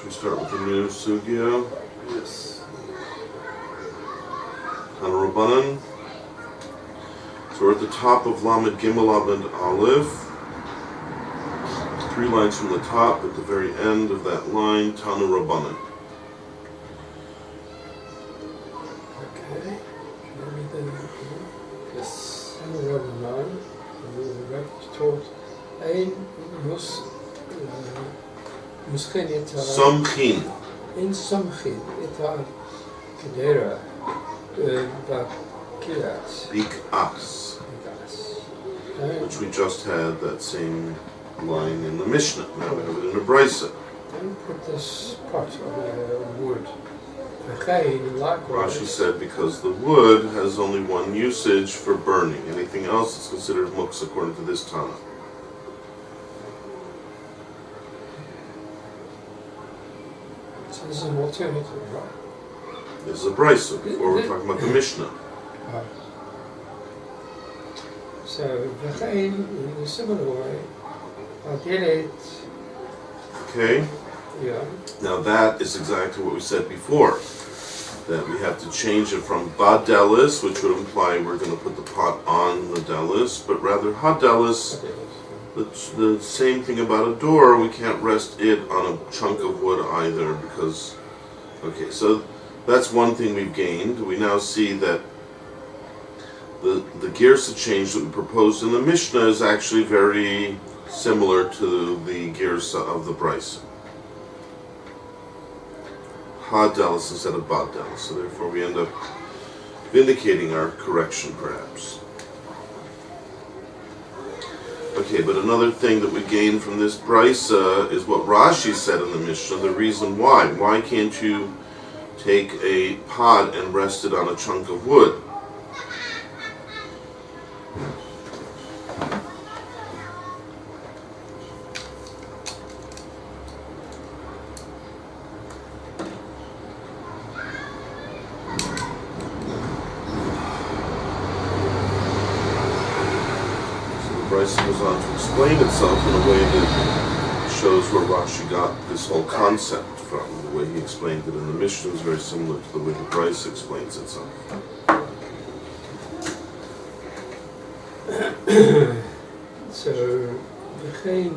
Should we start with the new sugya? Yes. Hanarabanan. So we're at the top of Lamed Gimel and Aleph. 3 lines from the top, at the very end of that line, Tanu Rabbanan. Okay. Yes. Tanu Rabbanan. The Rebbe taught Ein Muschin Samchin. in Samchin Itar Kedera Bakiras. Bik'as. Which we just had that same line in the Mishnah. Now we have it in the Beitsa. Don't put this pot on wood. Likewise. Rashi said because the wood has only one usage for burning. Anything else is considered muksa according to this Tana. So this is an alternative, right? This is a Beitsa before we're talking about the Mishnah. So, in a similar way, I get it. Okay. Yeah. Now that is exactly what we said before. That we have to change it from badelis, which would imply we're going to put the pot on the delis, but rather hadelis. The same thing about a door, we can't rest it on a chunk of wood either because, okay, so that's one thing we've gained. We now see that the girsa change that we proposed in the Mishnah is actually very similar to the girsa of the Beitsa. Hadelis instead of badelis, so therefore we end up vindicating our correction perhaps. Okay, but another thing that we gain from this Beitsa is what Rashi said in the Mishnah, the reason why. Why can't you take a pot and rest it on a chunk of wood? Beitsa goes on to explain itself in a way that shows where Rashi got this whole concept from. The way he explained it in the Mishnah is very similar to the way the Beitsa explains itself. So,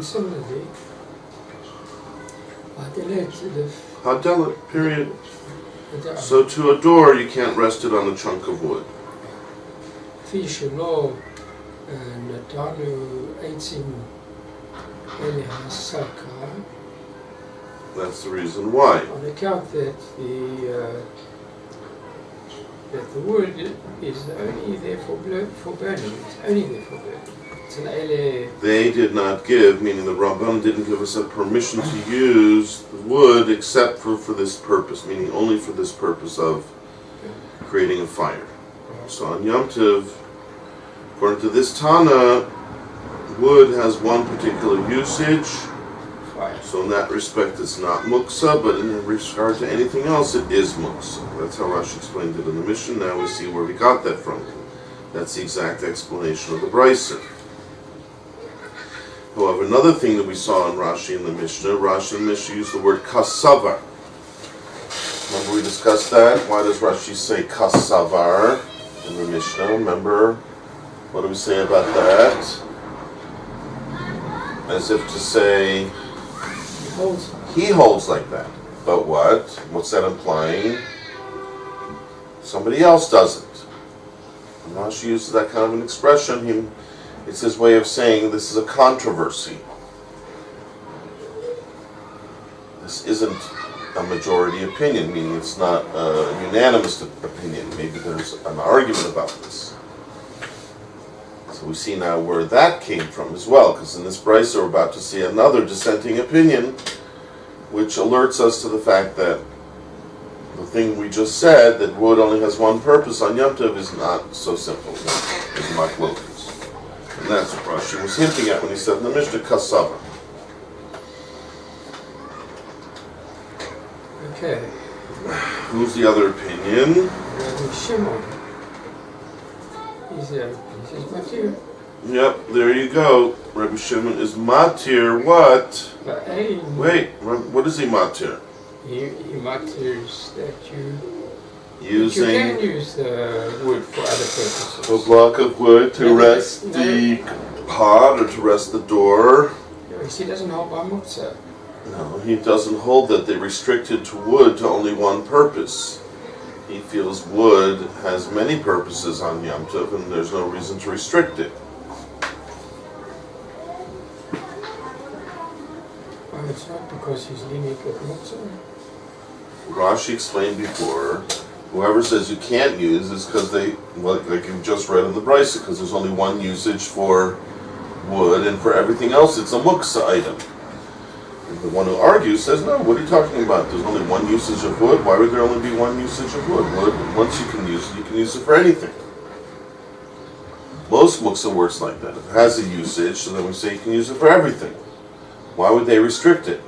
similarly, Hadelet, period. So to a door, you can't rest it on a chunk of wood. That's the reason why. On account that the wood is only there for burning. It's only there for burning. It's an They did not give, meaning the Rambam didn't give us a permission to use the wood except for this purpose, meaning only for this purpose of creating a fire. So on Yom Tov, according to this Tana, wood has one particular usage. fire. So in that respect it's not muksa, but in regard to anything else it is muksa. That's how Rashi explained it in the Mishnah. Now we see where we got that from. That's the exact explanation of the Beitsa. However, another thing that we saw in Rashi in the Mishnah, used the word kasavar. Remember we discussed that? Why does Rashi say kasavar in the Mishnah? Remember, what do we say about that? As if to say, he holds like that. But what? What's that implying? Somebody else doesn't. And Rashi uses that kind of an expression. It's his way of saying this is a controversy. This isn't a majority opinion, meaning it's not a unanimous opinion. Maybe there's an argument about this. So we see now where that came from as well, because in this Beitsa we're about to see another dissenting opinion, which alerts us to the fact that the thing we just said, that wood only has one purpose on Yom Tov, is not so simple. It's machlokas. And that's what Rashi was hinting at when he said in the Mishnah, kasava. Okay. Who's the other opinion? Rabbi Shimon. He says matir. Yep, there you go. Rabbi Shimon is matir what? Wait, what is he matir? he mutters that you Using can use the wood for other purposes. a block of wood to No, rest no. the pot or to rest the door. He doesn't hold by muktzah. No, he doesn't hold that. They restricted to wood to only one purpose. He feels wood has many purposes on Yom Tov, and there's no reason to restrict it. Well, it's not because he's lenient with muktzah. Rashi explained before, whoever says you can't use is because they, like you just read in the Beitsa, because there's only one usage for wood, and for everything else it's a muktzah item. And the one who argues says, no, what are you talking about? There's only one usage of wood. Why would there only be one usage of wood? Wood, once you can use it for anything. Most muktzah works like that. If it has a usage, so then we say you can use it for everything. Why would they restrict it?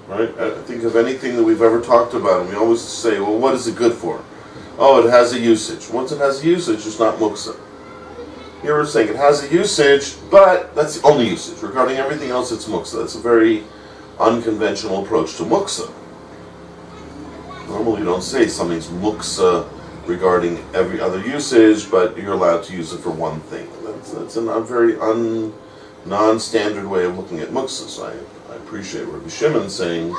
Right? I think of anything that we've ever talked about, and we always say, well, what is it good for? Oh, it has a usage. Once it has a usage, it's not muktzah. Here we're saying it has a usage, but that's the only usage. Regarding everything else, it's muktzah. That's a very unconventional approach to muktzah. Normally you don't say something's muktzah regarding every other usage, but you're allowed to use it for one thing. That's a very non-standard way of looking at muktzah. So I appreciate Rabbi Shimon saying,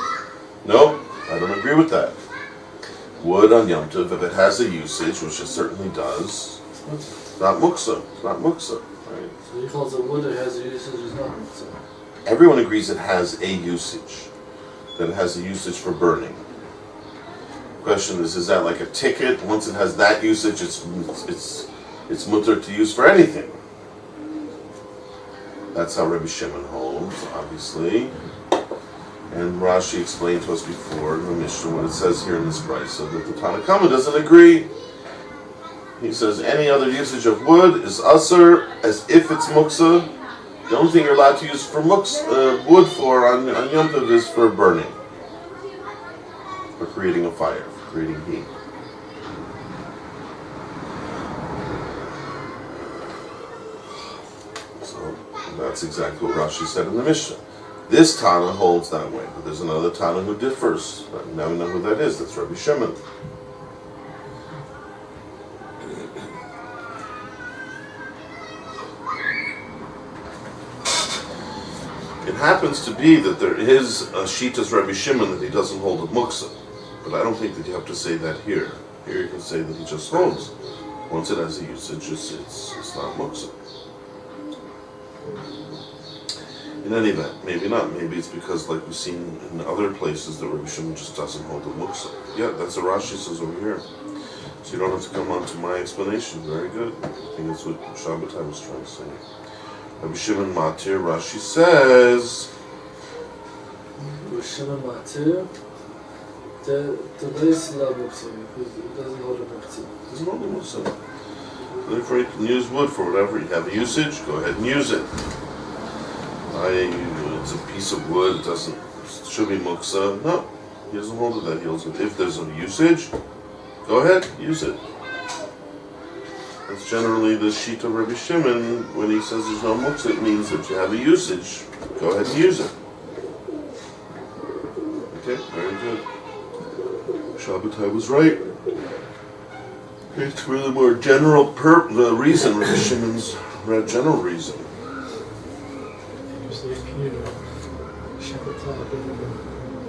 no, I don't agree with that. Wood on Yom Tov, if it has a usage, which it certainly does, it's not muktzah. It's not muktzah. Right? So he calls it wood that has a usage is not muktzah. Everyone agrees it has a usage. That it has a usage for burning. Question is that like a ticket? Once it has that usage, it's mutter to use for anything. That's how Rabbi Shimon holds, obviously. And Rashi explained to us before in the Mishnah what it says here in this price, so that the Tanakama doesn't agree. He says any other usage of wood is asur, as if it's muktzah. The only thing you're allowed to use for wood for on Yom Tov is for burning, for creating a fire, for creating heat. So that's exactly what Rashi said in the Mishnah. This Tana holds that way, but there's another Tana who differs. Now we know who that is. That's Rabbi Shimon. It happens to be that there is a Shitas Rabbi Shimon that he doesn't hold a muktzah, but I don't think that you have to say that here. Here you can say that he just holds. Once it has a usage, it's not muktzah. In any event, maybe not. Maybe it's because, like we've seen in other places, that Rabbi Shimon just doesn't hold the muktzah. Yeah, that's what Rashi says over here. So you don't have to come on to my explanation. Very good. I think that's what Shabbatai was trying to say. Rabbi Shimon Matir, Rashi says, Rabbi Shimon Matir, the lace la muktzah, because it doesn't hold a muktzah. doesn't hold the muktzah. Therefore, you can use wood for whatever. You have a usage, go ahead and use it. It's a piece of wood, it should be muktzah. No, he doesn't hold it that. He holds it. If there's a usage, go ahead, use it. That's generally the sheet of Rabbi Shimon. When he says there's no muktzah, it means that you have a usage. Go ahead and use it. Okay, very good. Shabbatai was right. It's really more general the reason, Rabbi Shimon's general reason.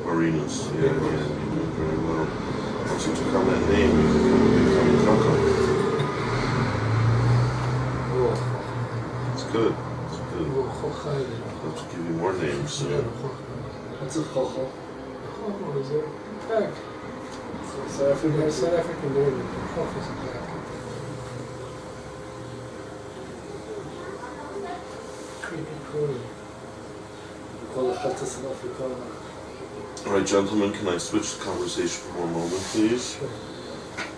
Marinas, yeah, you're doing very well. Once you took on that name, you become Chacham. It's good. It's good. I'll have to give you more names soon. What's a chocho? Chocho is a black. South African name. Chocho is a black. Creepy crawly. We call it Chatas in Afrikaans. All right, gentlemen, can I switch the conversation for one moment, please?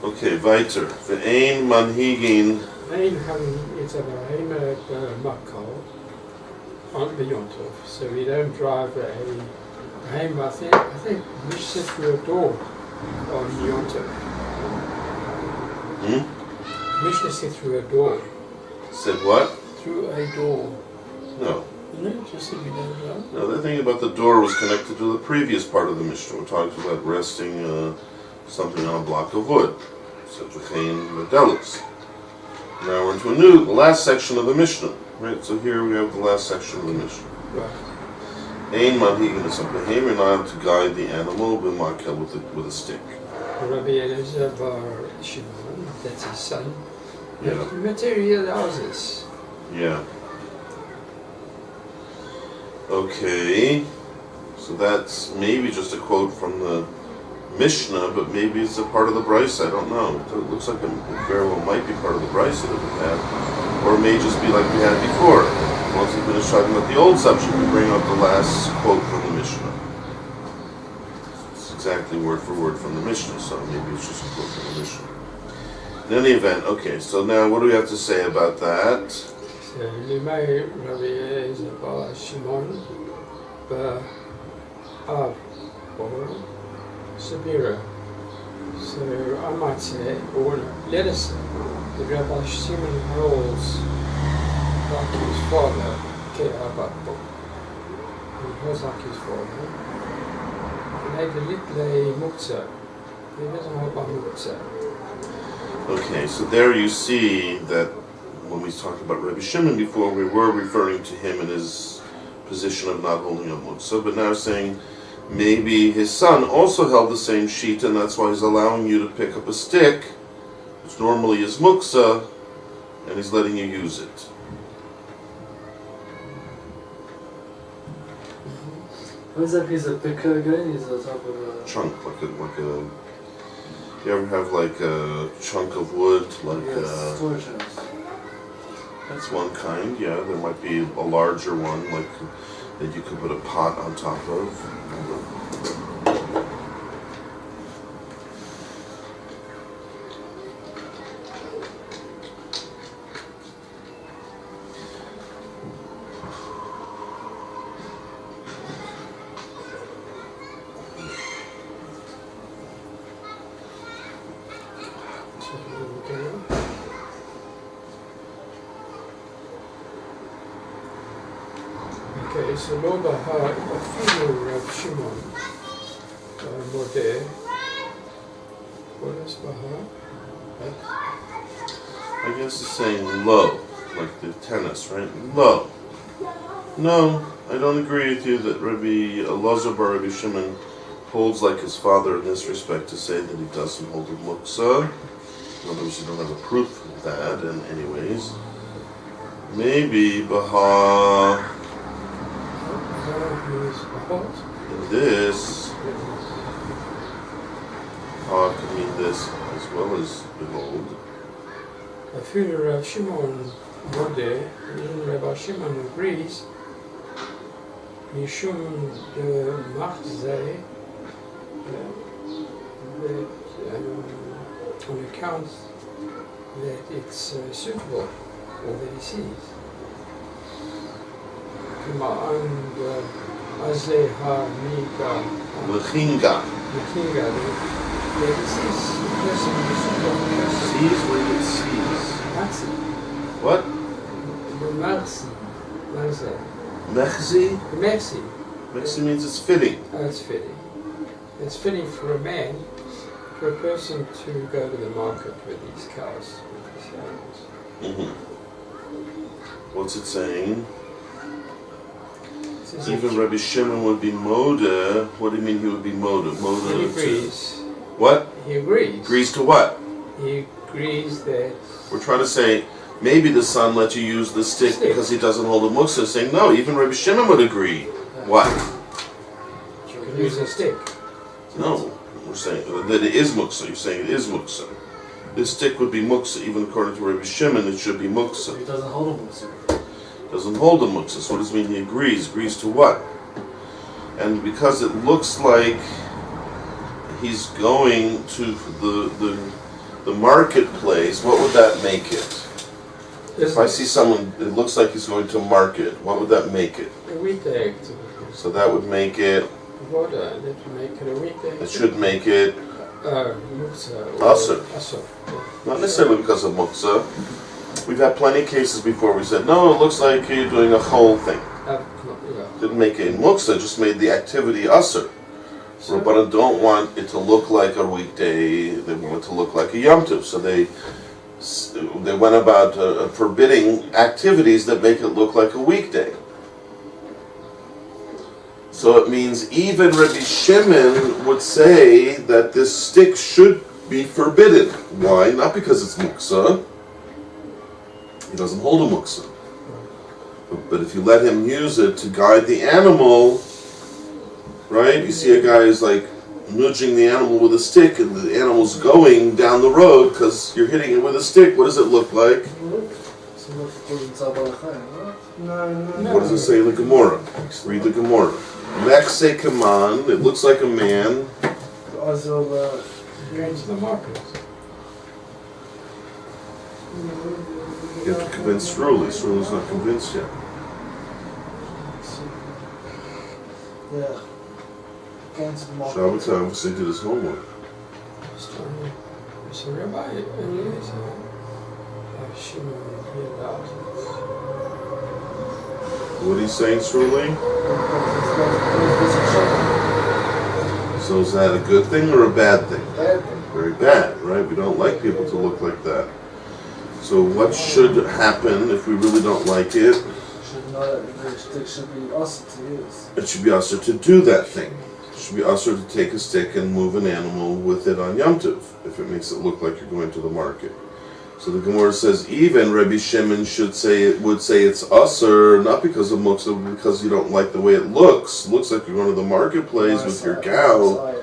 Okay, weiter. Ve'ein manhigin. Ein haben jetzt aber einmal Makal on the Yom Tov, so we don't drive a home. I think we sit through a door on Yom Tov. Hmm? Mishnah sit through a door. Said what? Through a door. No. No, just if you don't know. No, they're thinking about the door was connected to the previous part of the Mishnah. We're talking about resting something on a block of wood. So v'chein medelos. Now we're into the last section of the Mishnah. Right, so here we have the last section of the Mishnah. Right. Ein manhigin esapehim, you're not allowed to guide the animal b'makel with a stick. Rabbi Eliezer bar Shimon, that's his son, Yeah. materializes. Yeah. Okay. So that's maybe just a quote from the Mishnah, but maybe it's a part of the Beitsa. I don't know. It looks like it very well might be part of the Beitsa that we have, or it may just be like we had before. Once we finish talking about the old subject, we bring up the last quote from the Mishnah. It's exactly word for word from the Mishnah, so maybe it's just a quote from the Mishnah. In any event, okay, so now what do we have to say about that? So, Limay Rabbi Eliezer bar Shimon, or Sabira. So, I might say, or let us say, that Rabbi Shimon holds like his father, Ke'abatbo. He holds like his father. And they delete muktzah. He doesn't hold by muktzah. Okay, so there you see that when we talked about Rabbi Shimon before, we were referring to him in his position of not holding a muktzah, but now saying maybe his son also held the same sheet, and that's why he's allowing you to pick up a stick, which normally is muktzah, and he's letting you use it. What is that piece of picker again? He's on top of a Chunk, like a. You ever have like a chunk of wood, like storage house. that's one kind. Yeah, there might be a larger one, like that you could put a pot on top of. Okay, so lo bahar afilu Rav Shimon modeh. What is bahar? I guess it's saying low, like the tennis, right? Low. No, I don't agree with you that Rabbi Elazar bar Rabbi Shimon holds like his father in this respect to say that he doesn't hold a muktzah. In other words, you don't have a proof of that, and anyways. Maybe Baha Bahar is bahar. in this, Baha can mean this as well as behold. Afilu Rav Shimon modeh. Even Rabbi Shimon agrees. Mishum de machzeh. That on account that it's suitable, or that he sees. Kama and azeh ha-mika Lechinga. mekinga, that it sees the person, the suitable person. Sees where it sees. Mercy. What? The mercy. Mercy. Mechzi? The mercy. Mechzi means it's fitting. Oh, it's fitting. It's fitting for a man, for a person to go to the market with these cows, with these animals. What's it saying? It says Even Rabbi Shimon would be moda. What do you mean he would be moda? he Moda agrees. what? He agrees. Agrees to what? He agrees that We're trying to say maybe the son let you use the stick because he doesn't hold a muktzah. Saying no, even Rabbi Shimon would agree. What? you can use a stick. No, we're saying that it is muktzah. You're saying it is muktzah. This stick would be muktzah. Even according to Rabbi Shimon, it should be muktzah. He doesn't hold a muktzah. Doesn't hold a muktzah. So what does it mean he agrees? Agrees to what? And because it looks like he's going to the marketplace, what would that make it? If I see someone, it looks like he's going to market, what would that make it? A weekday activity. So that would make it, Water, that would make it a weekday activity. it should make it, Muktzah. Asr. Asr. not necessarily because of muktzah. We've had plenty of cases before we said, no, it looks like you're doing a whole thing. Didn't make a muksa, just made the activity usher. So, Rabbanan don't want it to look like a weekday, they want it to look like a Yom Tov. So they went about forbidding activities that make it look like a weekday. So it means even Rabbi Shimon would say that this stick should be forbidden. Why? Not because it's muksa. He doesn't hold a muksa. But if you let him use it to guide the animal, right? You see a guy who's like nudging the animal with a stick and the animal's going down the road because you're hitting it with a stick. What does it look like? no. What does it say in the Gemora? Read the Gemora. Mekse kaman, it looks like a man. Going to the market. You have to convince Sruli. Sruli's not convinced yet. Yeah. Going to the market. Shabbat obviously did his homework. So Rabbi Eliezer, Shimon, he allowed it. What are you saying, Sruli? So is that a good thing or a bad thing? Very bad, right? We don't like people to look like that. So what should happen if we really don't like it? It should be us to use. It should be usher to do that thing. It should be usher to take a stick and move an animal with it on Yom Tov, if it makes it look like you're going to the market. So the Gemora says even Rabbi Shimon would say it's usher, not because of muksa, but because you don't like the way it looks. It looks like you're going to the marketplace with your cow.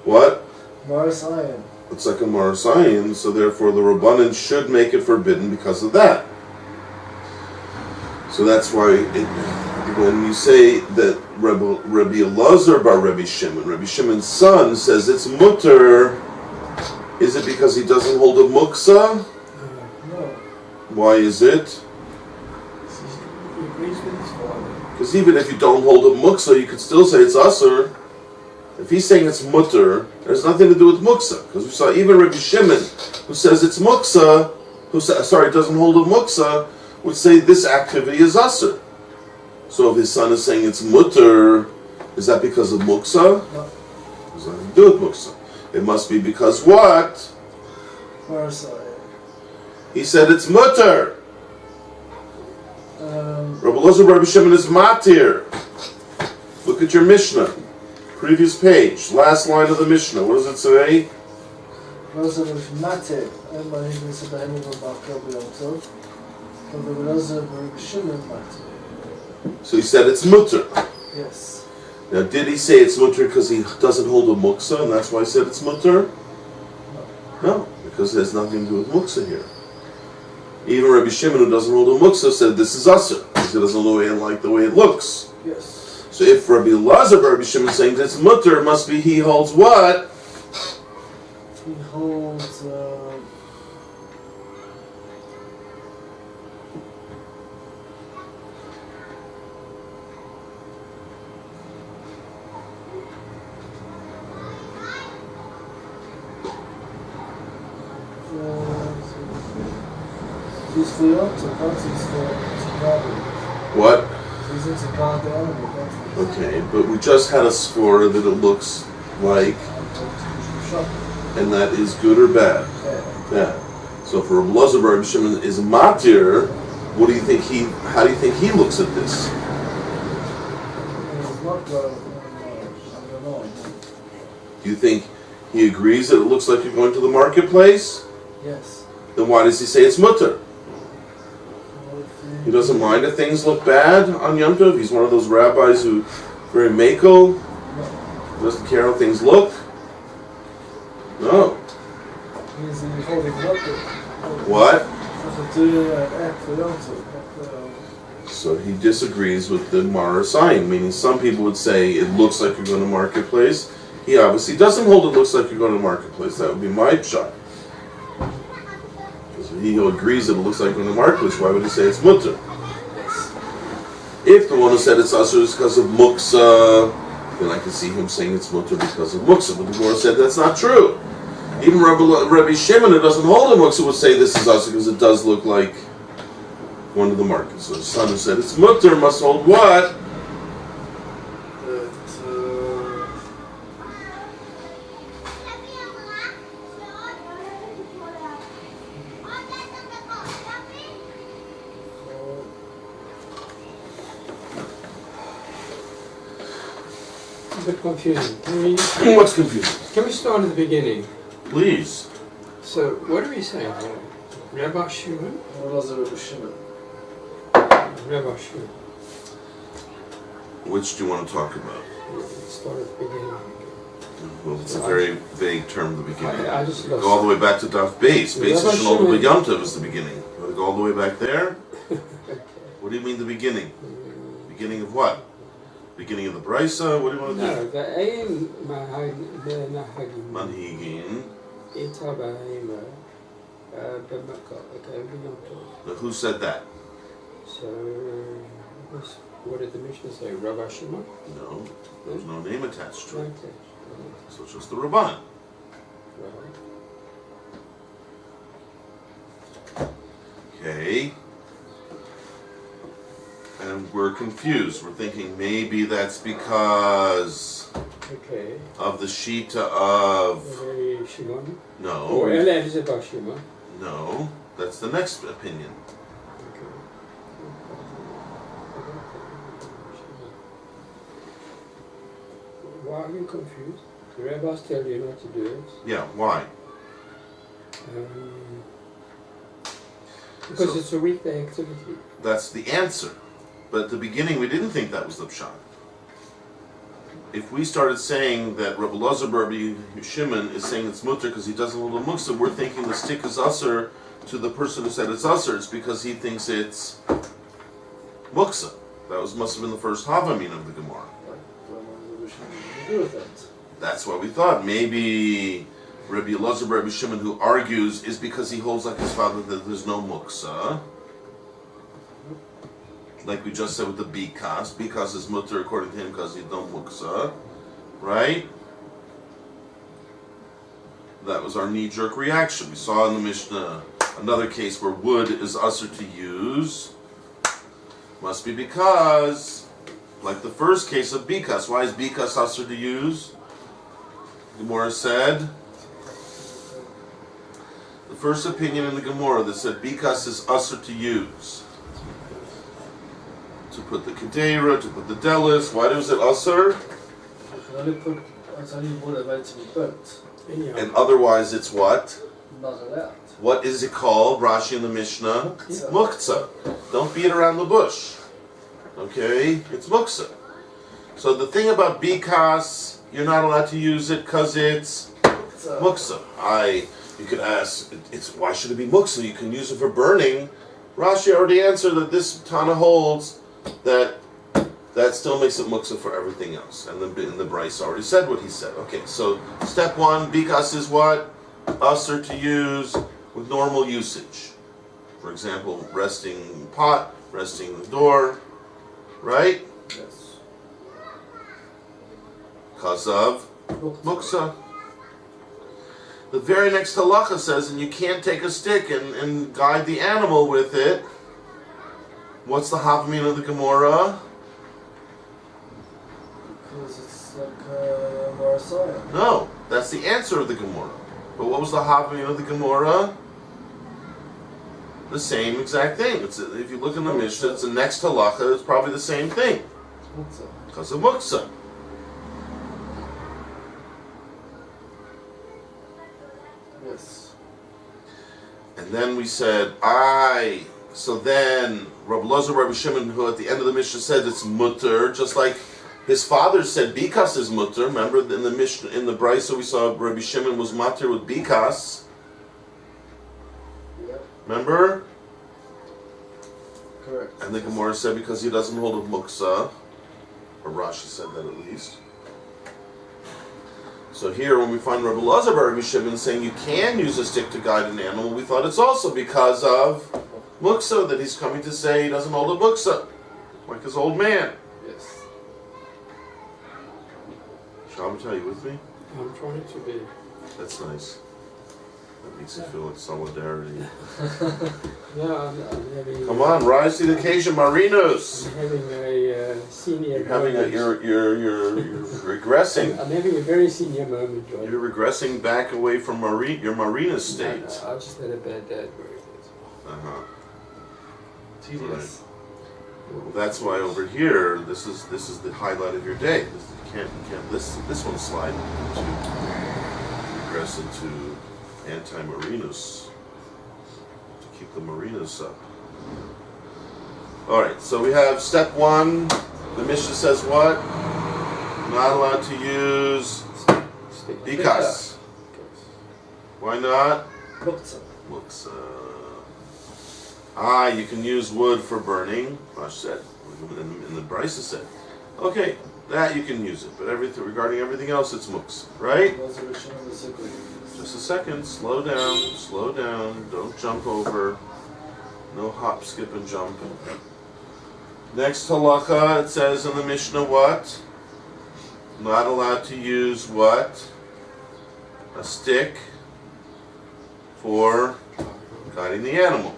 What? Maris Ayin. It's like a Marasayan, so therefore the Rabbanan should make it forbidden because of that. So that's why when you say that Rabbi Elazar bar Rabbi Shimon's son says it's mutter, is it because he doesn't hold a muksa? No. Why is it? He agrees with his father. Because even if you don't hold a muksa, you could still say it's asur. If he's saying it's mutter, there's nothing to do with muksa. Because we saw even Rabbi Shimon, who says it's muksa, doesn't hold a muksa, would say this activity is asur. So if his son is saying it's mutter, is that because of muksa? No. It has nothing to do with muksa. It must be because what? Maris Ayin. He said it's mutter. Rabbi Elazar Rabbi Shimon is matir. Look at your Mishnah. Previous page, last line of the Mishnah. What does it say? So he said it's mutter. Yes. Now, did he say it's mutter because he doesn't hold a muksa, and that's why he said it's mutter? No, because there's nothing to do with muksa here. Even Rabbi Shimon, who doesn't hold a muksa, said this is asur because he doesn't like the way it looks. Yes. So if Rabbi Elazar, Rabbi Shimon is saying it's mutter, it must be he holds what? He holds. He's for Yom Tov, he's for What? He's into God the animal. Okay, but we just had a sfora that it looks like, and that is good or bad? Bad. So for Rabbi Elazar, Rabbi Shimon is matir. What do you think how do you think he looks at this? He's not I don't know. Do you think he agrees that it looks like you're going to the marketplace? Yes. Then why does he say it's mutter? He doesn't mind if things look bad on Yom Tov. He's one of those rabbis who very makel. Doesn't care how things look. No. He's holding nothing. What? So So he disagrees with the Marasayim, meaning some people would say it looks like you're going to marketplace. He obviously doesn't hold it looks like you're going to marketplace. That would be my shot. He agrees that it looks like you're going to marketplace. Why would he say it's mutter? If the one who said it's asur is because of muksa, then I can see him saying it's mutter because of muksa. But the Gemora said that's not true. Even Rabbi Shimon, who doesn't hold a muksa, would say this is asur because it does look like one of the markets. So his son who said it's mutter must hold what? a bit confusing. What's confusing? Can we start at the beginning? Please. So, what are we saying here? Rabbi Shimon? What was the Rabbi Shimon? Rabbi Shimon. Which do you want to talk about? Let's start at the beginning. Well, it's a very vague term, the beginning. I just lost. Go all the way back to Daf Beis. Beitsa Rabbi Shalom Shimon. B'Yom is the beginning. You want to go all the way back there? Okay. What do you mean the beginning? Beginning of what? Beginning of the Beitsa? What do you want to No, do? the aim Nahagim. Manhigin. Ita Bahima. Okay, Yom Tov. Now, who said that? So, what did the Mishnah say? Rabbi Shimon? No. There's no name attached to it. Okay. So it's just the Rabban. Right. Okay. And we're confused. We're thinking maybe that's because Okay. of the Shita of... Rabbi Shimon? No. Or Elazar Shimon? No. That's the next opinion. Okay. Why are you confused? The rabbis tell you not to do it. Yeah, why? Because So- it's a weekday activity. That's the answer. But at the beginning, we didn't think that was the pshat. If we started saying that Rabbi Elazar Rabbi Shimon is saying it's mutter because he doesn't hold a muksa, we're thinking the stick is usher to the person who said it's usher. It's because he thinks it's muksa. That must have been the first havamin of the Gemora. Like, what was Rabbi Shimon to do with that? That's why we thought maybe Rabbi Elazar Rabbi Shimon, who argues, is because he holds like his father that there's no muksa. Like we just said with the bikas. Bikas is mutter according to him because he's no muksa. Right? That was our knee-jerk reaction. We saw in the Mishnah another case where wood is usher to use. Must be because, like the first case of bikas. Why is bikas usher to use? Gemora said, the first opinion in the Gemora that said bikas is usher to use. To put the kedera, to put the delis. Why was it usher? You can only put, it's only wood available to be burnt, Anyhow. And otherwise it's what? not allowed. What is it called? Rashi in the Mishnah? Muktzah. Don't beat around the bush. Okay? It's muktzah. So the thing about bikas, you're not allowed to use it because it's So, muktzah. You could ask, it's why should it be muktzah? You can use it for burning. Rashi already answered that this Tana holds that still makes it muktzah for everything else. And the Beitsa already said what he said. Okay, so step one, bikas is what? Usher to use with normal usage. For example, resting pot, resting the door, right? yes. Because of muktzah. The very next halacha says, and you can't take a stick and guide the animal with it. What's the havamin of the Gemora? Because it's like Marasaya. No, that's the answer of the Gemora. But what was the havamin of the Gemora? The same exact thing. If you look in the Mishnah, it's the next halacha, it's probably the same thing. Because of muktzah. Yes. And then we said, so then Rabbi Elazar, Rabbi Shimon, who at the end of the Mishnah said it's mutter, just like his father said bikas is mutter. Remember in the Mishnah, in the Beitsa we saw Rabbi Shimon was mutter with bikas. Yep. Remember? Correct. And the Gemara said because he doesn't hold a muksa, or Rashi said that at least. So here, when we find Rabbi Elazar Rabbi Shimon saying you can use a stick to guide an animal, we thought it's also because of muksa, that he's coming to say he doesn't hold a muksa, like his old man. Yes. Shabbat, are you with me? I'm trying to be. That's nice. That makes you feel like solidarity. Yeah, I'm having. Come on, rise to the occasion, Marinos. I'm having a senior. You're having moment. you're regressing. I'm having a very senior moment, John. You're regressing back away from your Marina state. I just had a bad dad birthday. Uh-huh. Tedious. Well, that's why over here, this is the highlight of your day. You can't. This one slide into regress into anti-marinus to keep the marinus up. All right, so we have step 1. The Mishnah says what? Not allowed to use bikas. Why not? Muksa. You can use wood for burning. Rash said, in the Beitsa said, okay, that you can use it, but regarding everything else, it's muksa, right? Just a second. Slow down. Don't jump over. No hop, skip, and jump. Next halacha, it says in the Mishnah what? Not allowed to use what? A stick for guiding the animal.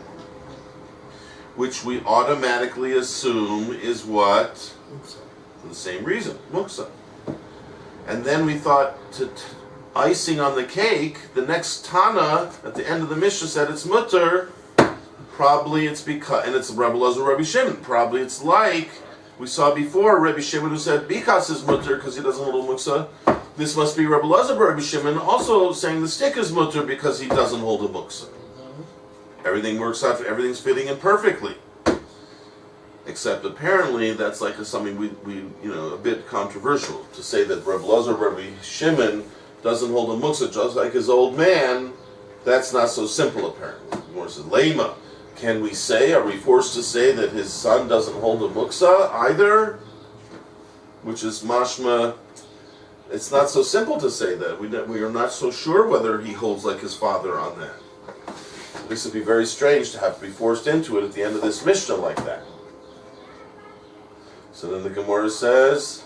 Which we automatically assume is what? For the same reason, muksa. And then we thought, icing on the cake, the next Tana at the end of the Mishnah said it's mutter. Probably it's because, and it's Rabbi Elazar, Rabbi Shimon. Probably it's like we saw before, Rabbi Shimon who said bikas is mutter because he doesn't hold a muksa. This must be Rabbi Elazar, Rabbi Shimon also saying the stick is mutter because he doesn't hold a muksa. Everything works out, everything's fitting in perfectly. Except apparently that's like something we a bit controversial to say that Rabbi Elazar, Rabbi Shimon doesn't hold a muksa just like his old man. That's not so simple apparently. Gemora says, Lema. Can we say, are we forced to say that his son doesn't hold a muksa either? Which is mashma. It's not so simple to say that. We are not so sure whether he holds like his father on that. This would be very strange to have to be forced into it at the end of this Mishnah like that. So then the Gemora says,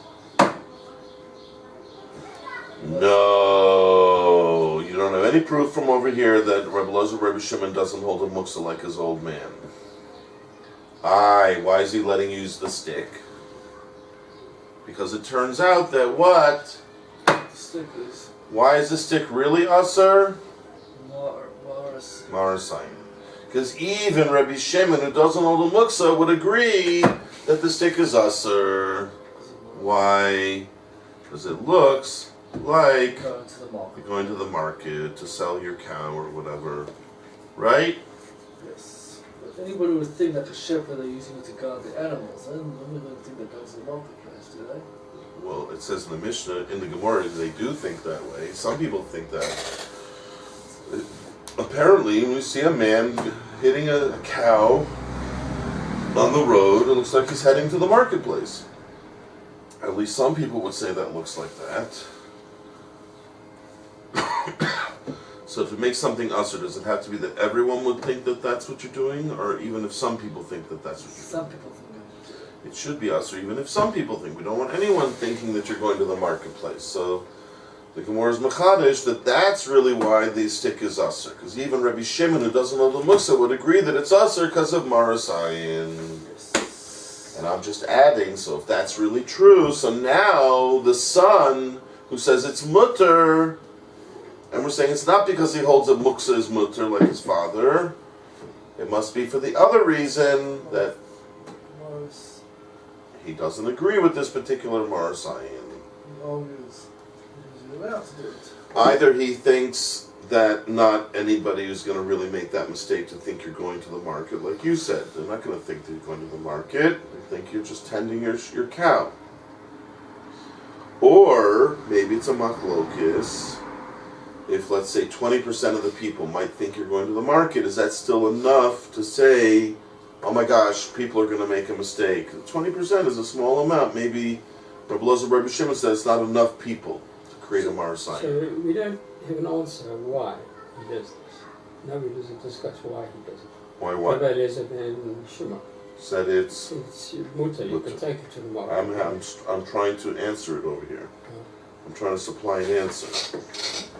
no, you don't have any proof from over here that Rabbi Elazar, Rabbi Shimon doesn't hold a muksa like his old man. Why is he letting you use the stick? Because it turns out that what? The stick is. Why is the stick really asur? Marasayin. Because even Rabbi Shimon, who doesn't hold a muksa, would agree that the stick is asur. Why? Because it looks like you're going to the market to sell your cow or whatever. Right? Yes. But anybody would think that the shepherd are using it to guard the animals. I don't think that goes to the marketplace, do they? Well, it says in the Mishnah, in the Gemora, they do think that way. Some people think that. Apparently, when we see a man hitting a cow on the road, it looks like he's heading to the marketplace. At least some people would say that looks like that. So to make something asur, does it have to be that everyone would think that that's what you're doing? Or even if some people think that that's what you're doing? Some people think that. It should be asur, even if some people think. We don't want anyone thinking that you're going to the marketplace. So the Gemora is HaKodesh that's really why the stick is asur. Because even Rabbi Shimon, who doesn't know the muksa, would agree that it's asur because of marasayin. And I'm just adding, so if that's really true, so now the son who says it's mutter, and we're saying it's not because he holds a muksa is mutter like his father, it must be for the other reason that he doesn't agree with this particular marasayin. Either he thinks that not anybody who's going to really make that mistake to think you're going to the market, like you said. They're not going to think that you're going to the market. They think you're just tending your cow. Or maybe it's a machlokis. If, let's say, 20% of the people might think you're going to the market, is that still enough to say, oh my gosh, people are going to make a mistake? 20% is a small amount. Maybe Rabbi Elazar, Rabbi Shimon says it's not enough people to create a marasayin. So we don't have an answer why he does this. Nobody doesn't discuss why he does it. Why what? Rabbi Elazar and Shimon Said it's mutter. You can take it to the market. I'm trying to answer it over here. I'm trying to supply an answer.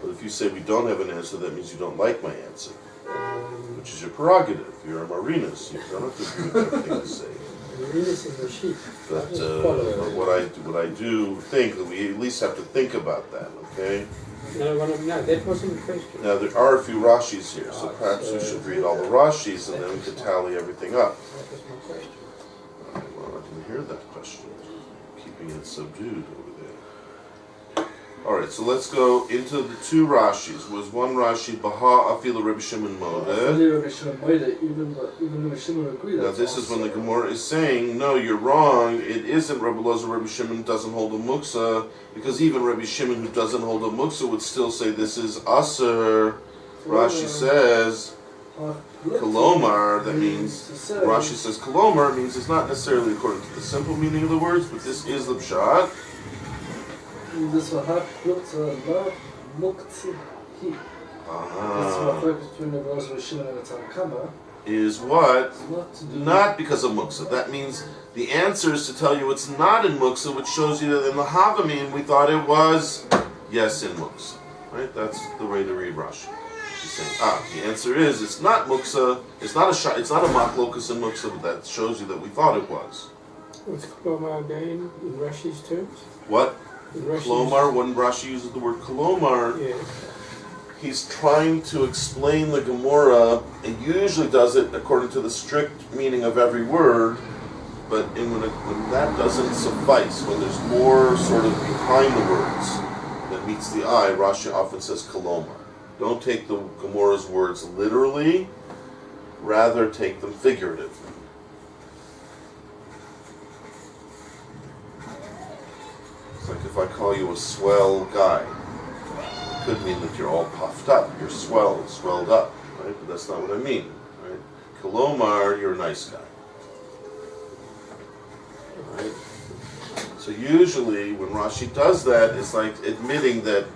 But if you say we don't have an answer, that means you don't like my answer. Which is your prerogative. You're a marinus. You don't have to agree with everything I say. Marinus is a sheep. But what I do think that we at least have to think about that, okay? No, that wasn't the question. Now there are a few Rashis here, so perhaps we should read all the Rashis and then we could tally everything up. That was my question. Well, I didn't hear that question. Keeping it subdued over there. Alright, so let's go into the two Rashis. Was one Rashi, Baha Afilu Rabbi Shimon Modeh. Even Rabbi Shimon agreed. Now this is when the Gemora is saying, no, you're wrong, it isn't Rabbi Elazar, Rabbi Shimon doesn't hold a muksa, because even Rabbi Shimon who doesn't hold a muksa would still say this is aser. Rashi says, Kolomar, that means, Rashi says Kolomar, means it's not necessarily according to the simple meaning of the words, but this is the pshat. This will have love mukti he. Is what? Not because of muksa. That means the answer is to tell you it's not in muksa, which shows you that in the Havamim we thought it was yes in muksa. Right? That's the way to read Rashi. She's saying, the answer is it's not muksa. It's not a machlokus in muksa, but that shows you that we thought it was. What's Kolomar again in Rashi's terms? What? Kolomar, when Rashi uses the word Kolomar, yeah. He's trying to explain the Gemora, and usually does it according to the strict meaning of every word, but when that doesn't suffice, when there's more sort of behind the words that meets the eye, Rashi often says Kolomar. Don't take the Gemora's words literally, rather take them figuratively. It's like if I call you a swell guy. Could mean that you're all puffed up, you're swelled up, right? But that's not what I mean, right? Kolomar, you're a nice guy, right? So usually when Rashi does that, it's like admitting that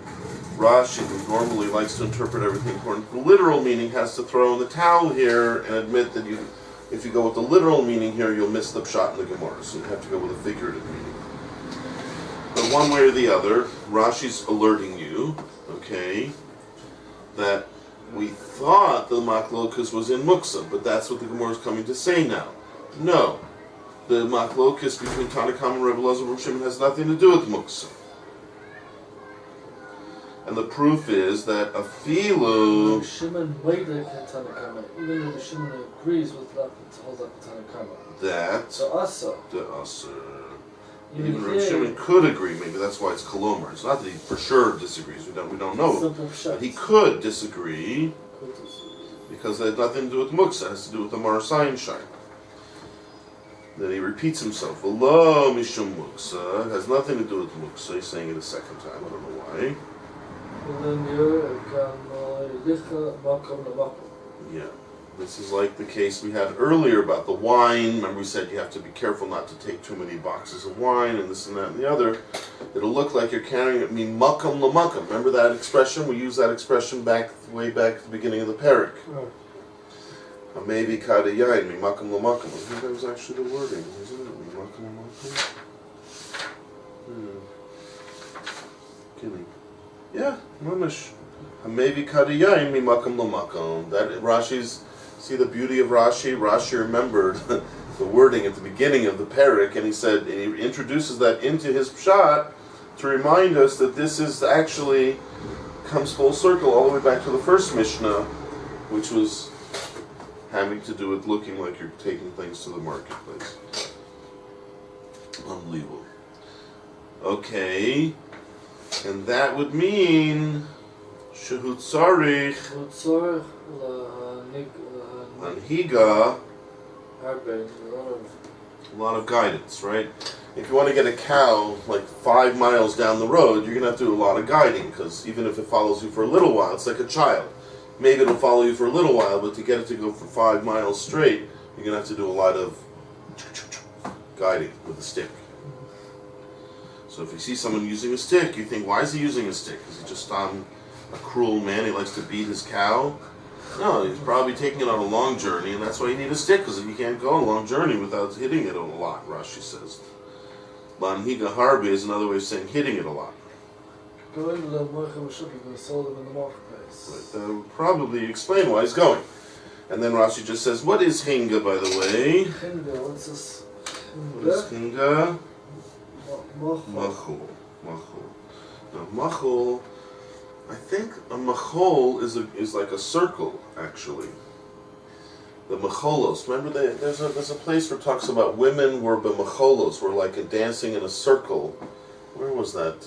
Rashi, who normally likes to interpret everything according to the literal meaning, has to throw in the towel here and admit that if you go with the literal meaning here, you'll miss the pshat in the Gemora, so you have to go with a figurative meaning. But one way or the other, Rashi's alerting you, okay, that we thought the machlokus was in muksa, but that's what the Gemara is coming to say now. No, the machlokus between Tanakam and Rebbe Elazar and Rabbi Shimon has nothing to do with muksa. And the proof is that afilu Rabbi Shimon Moedek and Tanakama, even Rabbi Shimon agrees with that holds up the Tanakama. that The Asa. Even Rabbi Shimon could agree. Maybe that's why it's Kolomar. It's not that he for sure disagrees. We don't know. But he could disagree because it had nothing to do with muksa. It has to do with the marasayin shine. Then he repeats himself. V'lo mishum muksa has nothing to do with muksa. He's saying it a second time. I don't know why. Yeah. This is like the case we had earlier about the wine. Remember we said you have to be careful not to take too many boxes of wine and this and that and the other. It'll look like you're carrying it. I mean, makam lamakam. Remember that expression? We used that expression way back at the beginning of the parak. Maybe kada yain, mi makam lamakam. I think that was actually the wording, isn't it? Mi makam lamakam. Kidding. Yeah, mamish. Maybe kada yain, mi makam lamakam. That Rashi's. See the beauty of Rashi? Rashi remembered the wording at the beginning of the parak, and he introduces that into his pshat to remind us that this is actually comes full circle all the way back to the first Mishnah, which was having to do with looking like you're taking things to the marketplace. Unbelievable. Okay, and that would mean shehu tzarich Anhiga, a lot of guidance, right? If you want to get a cow like 5 miles down the road, you're going to have to do a lot of guiding, because even if it follows you for a little while, it's like a child. Maybe it'll follow you for a little while, but to get it to go for 5 miles straight, you're going to have to do a lot of guiding with a stick. So if you see someone using a stick, you think, why is he using a stick? Is he just a cruel man? He likes to beat his cow? No, he's probably taking it on a long journey, and that's why you need a stick, because you can't go on a long journey without hitting it a lot, Rashi says. Lanhiga harbe is another way of saying hitting it a lot. Going to the market shop, you're going to sell them in the marketplace. Right, that would probably explain why he's going. And then Rashi just says, what is hinga, by the way? Hinga, what's this? What is hinga? Machul. Machul. Now, machul, I think a machol is like a circle, actually. The macholos. Remember, there's a place where it talks about women were b'macholos, were like dancing in a circle. Where was that?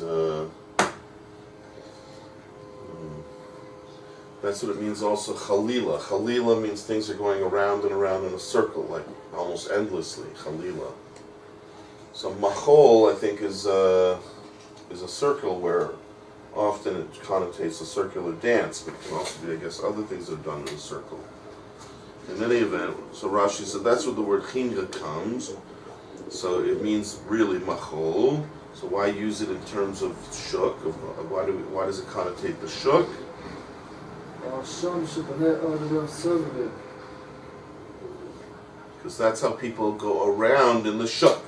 That's what it means also, Chalila. Chalila means things are going around and around in a circle, like almost endlessly, Chalila. So Machol, I think, is a circle where often it connotates a circular dance, but it can also be, I guess, other things that are done in a circle. In any event, so Rashi said that's where the word Chinga comes. So it means really Machol. So why use it in terms of shuk? Why does it connotate the shuk? Because that's how people go around in the shuk,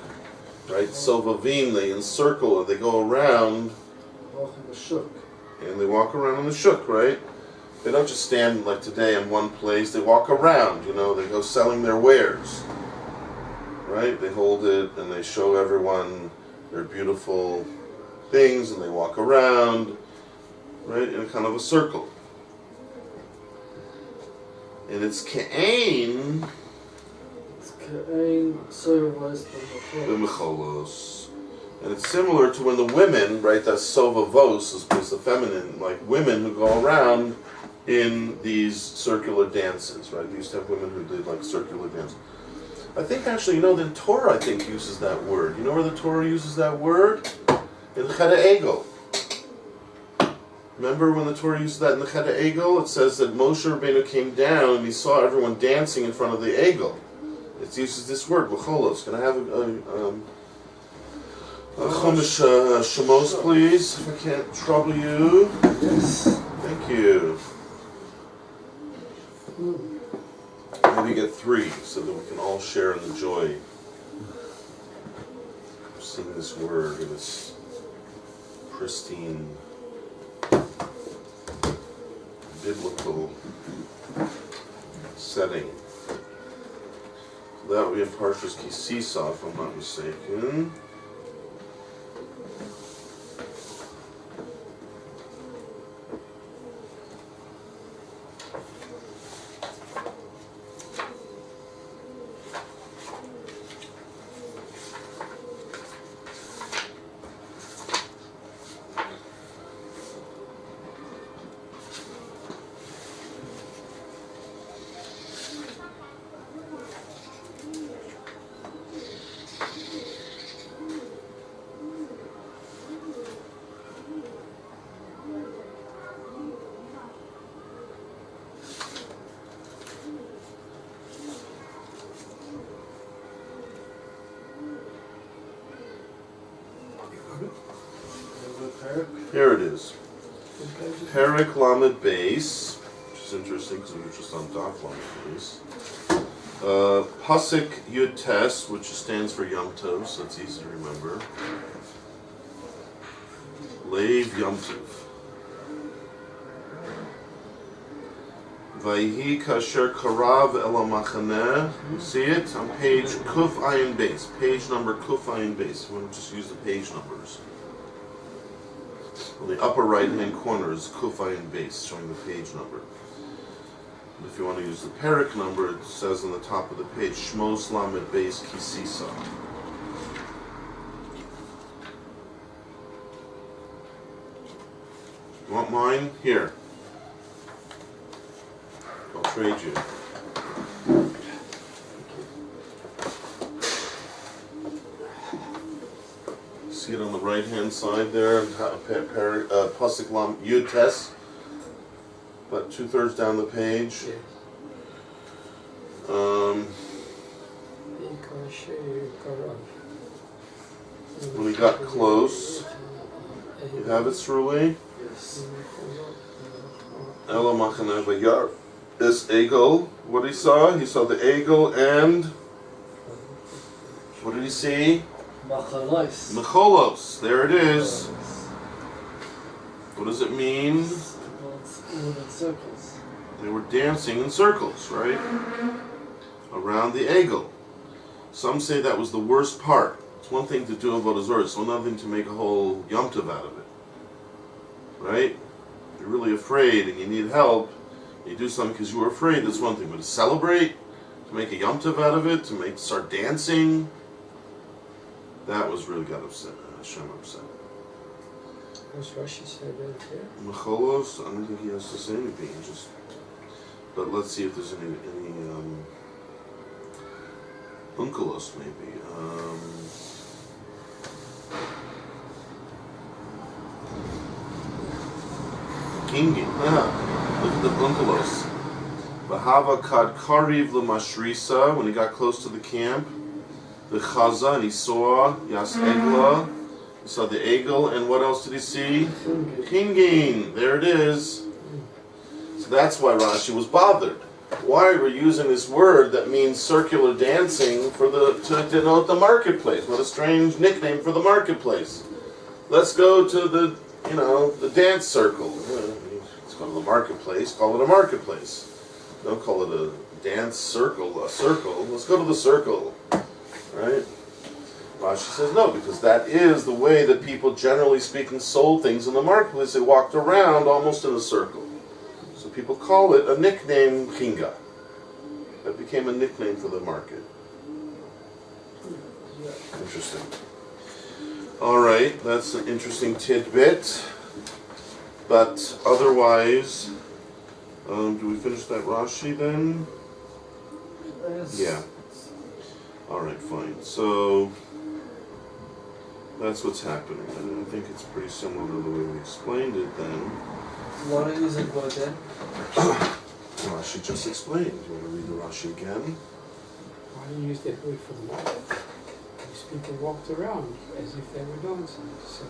right? Sovavim, they encircle, or they go around, and they walk around in the shuk, right? They don't just stand like today in one place. They walk around. They go selling their wares, right? They hold it and they show everyone their beautiful things, and they walk around, right, in a kind of a circle. And it's Ke'ain B'mecholos. And it's similar to when the women, right, that's Sovavos is the feminine, like women who go around in these circular dances, right? We used to have women who did like circular dances. I think actually, the Torah, I think, uses that word. You know where the Torah uses that word? In the Cheder Egel. Remember when the Torah uses that in the Cheder Egel? It says that Moshe Rabbeinu came down and he saw everyone dancing in front of the Egel. It uses this word, B'cholos. Can I have a Chumash Shemos, please, if I can't trouble you? Yes. Thank you. Maybe get 3 so that we can all share in the joy of seeing this word in this pristine biblical setting. So that would be in Parshas Kisisa, if I'm not mistaken. Here it is. Perek Lamed Beis, which is interesting because we were just on Daf Lamed Beis. Pasuk Yud Tes, which stands for Yom Tov, so it's easy to remember. Leiv Yom Tov. Vayhi Kasher Karav El HaMachaneh. You see it on page Kuf Ayin Beis. Page number Kuf Ayin Beis. You want to just use the page numbers. On the upper right-hand corner is Kuf Ayin Beis, showing the page number. And if you want to use the Perek number, it says on the top of the page, Shmos Lamed Beis Kisisa. You want mine? Here. I'll trade you. See it on the right-hand side there, Pasuk Lam Yud Tes, about 2/3 down the page. When we got close, you have it, Sruli? Yes. Elo Machaneh Vayar. This Egel, what he saw? He saw the Egel and what did he see? Machalos. Mecholos. There it is. What does it mean? In circles. They were dancing in circles, right? Around the Egel. Some say that was the worst part. It's one thing to do Avodah Zarah, it's another thing to make a whole Yom Tov out of it. Right? If you're really afraid and you need help, you do something because you were afraid, that's one thing. But to celebrate, to make a Yom Tov out of it, to start dancing, that was really got upset. Hashem upset. What's Rashi say about here? Mecholos, I don't think he has to say anything. But let's see if there's any unkelos maybe. Kinging. Look at the unkelos. Bahava kad kariv l'mashrisa, when he got close to the camp. The chaza, and he saw Yas Egla. He saw the Egel, and what else did he see? Kinging. There it is. So that's why Rashi was bothered. Why are we using this word that means circular dancing to denote the marketplace? What a strange nickname for the marketplace. Let's go to the dance circle. Let's go to the marketplace. Call it a marketplace. Don't call it a dance circle. A circle. Let's go to the circle. Right? Rashi says no, because that is the way that people, generally speaking, sold things in the marketplace. They walked around almost in a circle. So people call it a nickname, chinga. That became a nickname for the market. Interesting. All right, that's an interesting tidbit. But otherwise, do we finish that Rashi then? Yes. Yeah. All right, fine. So that's what's happening, and I think it's pretty similar to the way we explained it then. Why is it about then? Rashi just explained. You want to read the Rashi again? Why do you use that word for the market? These people walked around as if they were dancing. So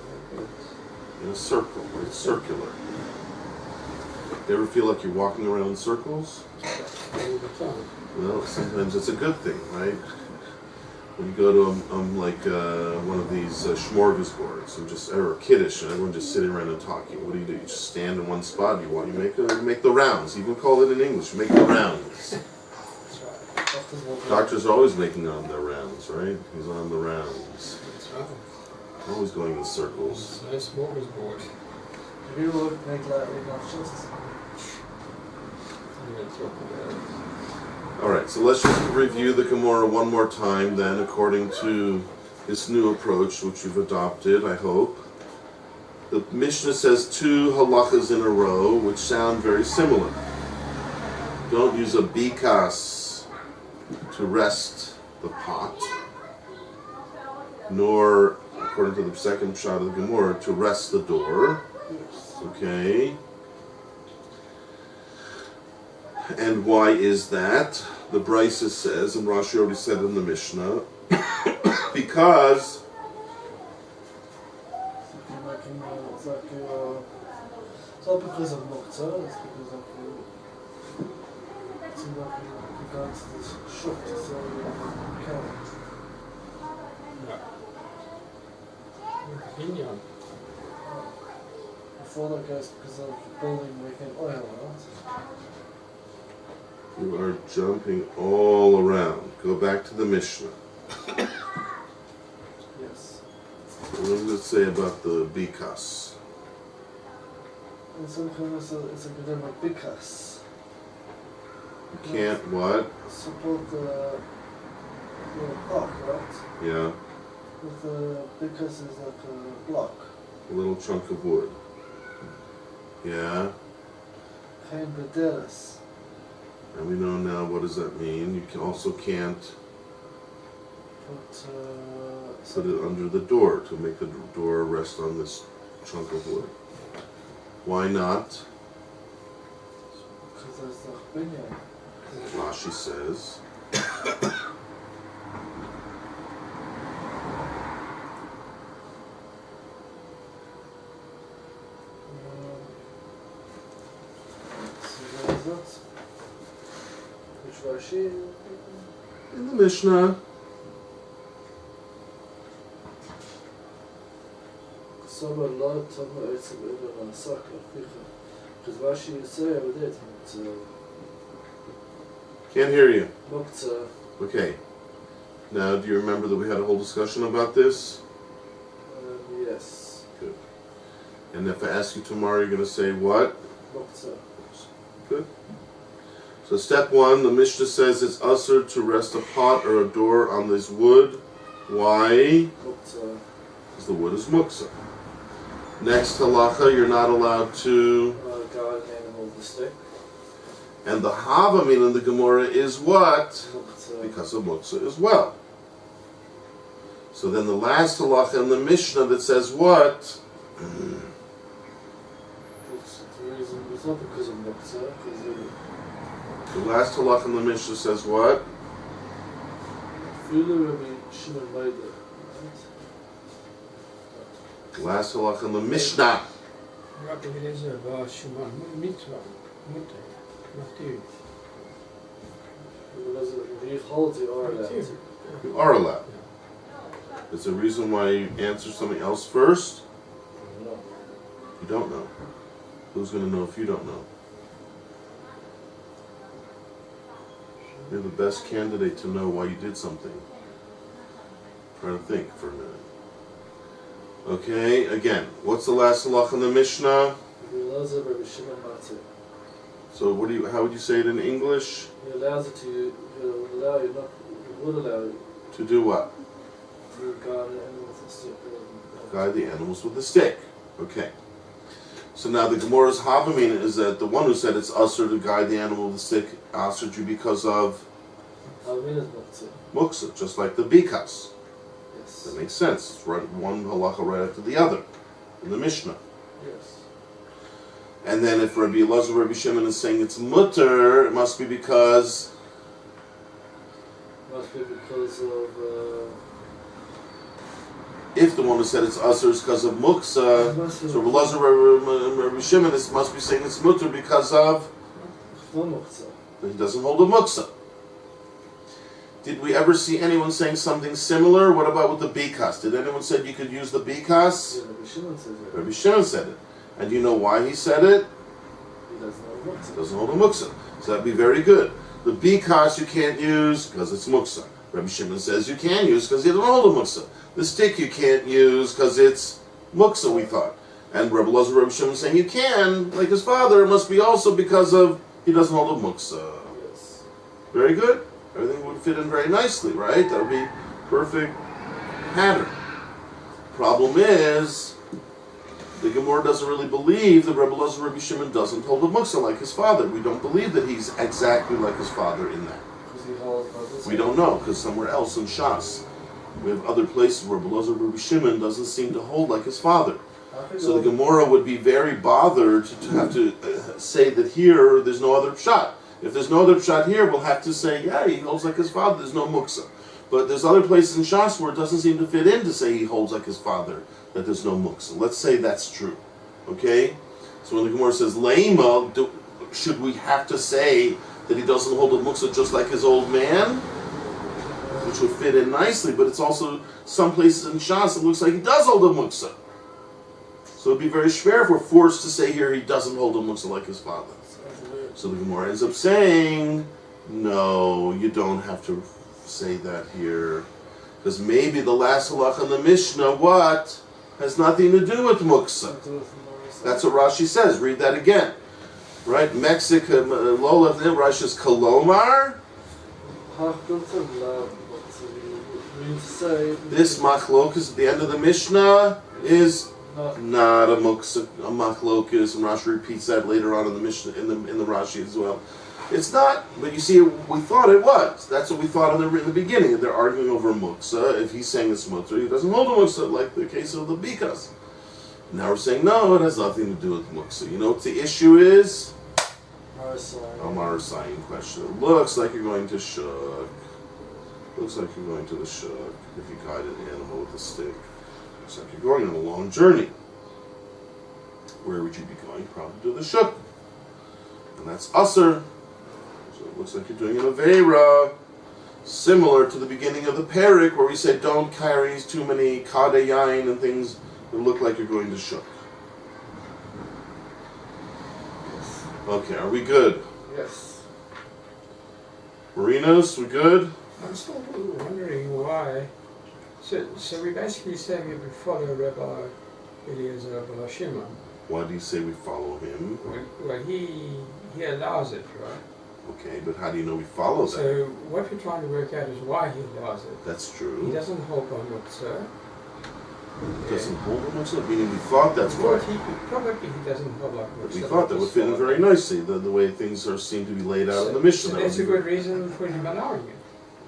In a circle, where it's circular. You ever feel like you're walking around in circles? all the time. Well, sometimes it's a good thing, right? When you go to one of these smorgasbords or kiddush, and everyone just sitting around and talking. What do? You just stand in one spot. You make the rounds. You can call it in English. You make the rounds. That's right. Doctors are always making on their rounds, right? He's on the rounds. That's right. Always going in circles. It's no smorgasbord. Have you ever made like Nafshi? I'm going to talk about it. Alright, so let's just review the Gemora one more time then, according to this new approach which you've adopted, I hope. The Mishnah says 2 halachas in a row, which sound very similar. Don't use a bikas to rest the pot, nor, according to the second shot of the Gemora, to rest the door. Okay. And why is that? The Beitsa says, and Rashi already said in the Mishnah, because It's not because of Mokta, it's because of it's not regards to this shop to sell carrot. Opinion. Before that goes because of building making oil, right? you are jumping all around. Go back to the Mishnah. Yes. What does it say about the bikas? And sometimes it's a good of bikas. You can't what? Support the block, right? Yeah, With the bikas is like a block. a little chunk of wood. Yeah, Geen bedelis. and we know now what does that mean. You can't put it under the door to make the door rest on this chunk of wood. Why not? Because there's the binyan. Rashi says. So where is that? Which Rashi? In the Mishnah. Tsama la Tsama etzem ela nasak l'chicha. Because Rashi is saying over there, it's Can't hear you. Mokta. Okay. Now, do you remember that we had a whole discussion about this? Yes. Good. And if I ask you tomorrow, you're going to say what? Mokta. Good. So step one, the Mishnah says it's usher to rest a pot or a door on this wood. Why? Mokta. Because the wood is muksa. Next halacha, you're not allowed to. Guide the animal with the stick. And the Havamin in the Gemora is what? Muktzah. Because of Muktzah as well. So then the last halacha in the Mishnah that says what? It's not because of Muktzah, because The last halacha in the Mishnah says what? Filu Rabbi Shimon made it, The last halacha in the Mishnah. Rabbi Eliezer bar Shimon mitzvah, mutter, matir. If you hold it, you are allowed to. You are allowed. There's a reason why you answer something else first. No. You don't know. Who's going to know if you don't know? You're the best candidate to know why you did something. Try to think for a minute. Okay, again, what's the last halach in the Mishnah? So what do you? How would you say it in English? He allows it to. He'll allow you not. He would allow you To do what? to guide the animal with the stick. Guide the animals with a stick. Okay. So now the Gemorah's Havamin is that the one who said it's usher to guide the animal with a stick answered you because of Havamin is Muktzah. Muktzah, just like the Bikas. Yes. That makes sense. It's right, one halacha right after the other in the Mishnah. Yes. And then if Rabbi Elazar, Rabbi Shimon is saying it's mutter, it must be because Must be because of. if the one who said it's usher is because of muksa, so Rabbi Elazar, Rabbi Shimon must be saying it's mutter because of No Muktzah. he doesn't hold a muksa. Did we ever see anyone saying something similar? What about with the bikas? Did anyone say you could use the bikas? Yeah, Rabbi Shimon says it. Rabbi Shimon said it. And you know why he said it? He doesn't know Muktzah. Doesn't hold a muksa. So that'd be very good. The bikas you can't use because it's muksa. Rabbi Shimon says you can use because you don't hold a muksa. The stick you can't use because it's muksa, we thought. And Rabbi Elazar, Rabbi Shimon saying you can, like his father, it must be also because of he doesn't hold a muksa. Yes. Very good. Everything would fit in very nicely, right? That would be perfect pattern. Problem is, the Gemora doesn't really believe that Rabbi Elazar, Rabbi Shimon doesn't hold a muksa like his father. We don't believe that he's exactly like his father in that. Because he holds by this. We don't know, because somewhere else in Shas, we have other places where Rabbi Elazar, Rabbi Shimon doesn't seem to hold like his father. So the Gemora would be very bothered to have to say that here there's no other pshat. If there's no other shot here, we'll have to say, yeah, he holds like his father, there's no muksa. But there's other places in Shas where it doesn't seem to fit in to say he holds like his father, that there's no muksa. Let's say that's true. Okay? So when the Gemara says, Leima, should we have to say that he doesn't hold a muksa just like his old man? Which would fit in nicely, but it's also some places in Shas it looks like he does hold a muksa. So it'd be very schwer if we're forced to say here he doesn't hold a muksa like his father. So the Gemara ends up saying, no, you don't have to say that here. Because maybe the last halach in the Mishnah, what? Has nothing to do with muksa. That's what Rashi says. Read that again. Right? Mexican, Lola, Rashi says, Kolomar. This machlokus at the end of the Mishnah is not a muksa, a machlokus, and Rashi repeats that later on in the Mishnah, in the Rashi as well. It's not, but you see, we thought it was. That's what we thought in the beginning. They're arguing over muksa. If he's saying it's muksa, he doesn't hold a muksa, like the case of the bikas. Now we're saying no, it has nothing to do with muksa. You know what the issue is? Marasayim question. It looks like you're going to shuk. Looks like you're going to the shuk if you guide an animal with a stick. Looks like you're going on a long journey. Where would you be going? Probably to the shuk. And that's usher. So it looks like you're doing an aveira. Similar to the beginning of the parak where we said don't carry too many kadeyain and things that look like you're going to shuk. Okay, are we good? Yes. Marinos, we good? I'm still wondering why. So we're basically saying that we follow Rabbi Eliezer Bar Shimon. Why do you say we follow him? Well, he allows it, right? Okay, but how do you know we follow that? So what we're trying to work out is why he allows it. That's He true. doesn't hold on muktzah. Doesn't hold a muksah? Meaning we thought that's why. Probably he doesn't hold like muksah. We thought that would fit in very nicely, the way things seem to be laid out in the Mishnah. So that's a good reason for him allowing it.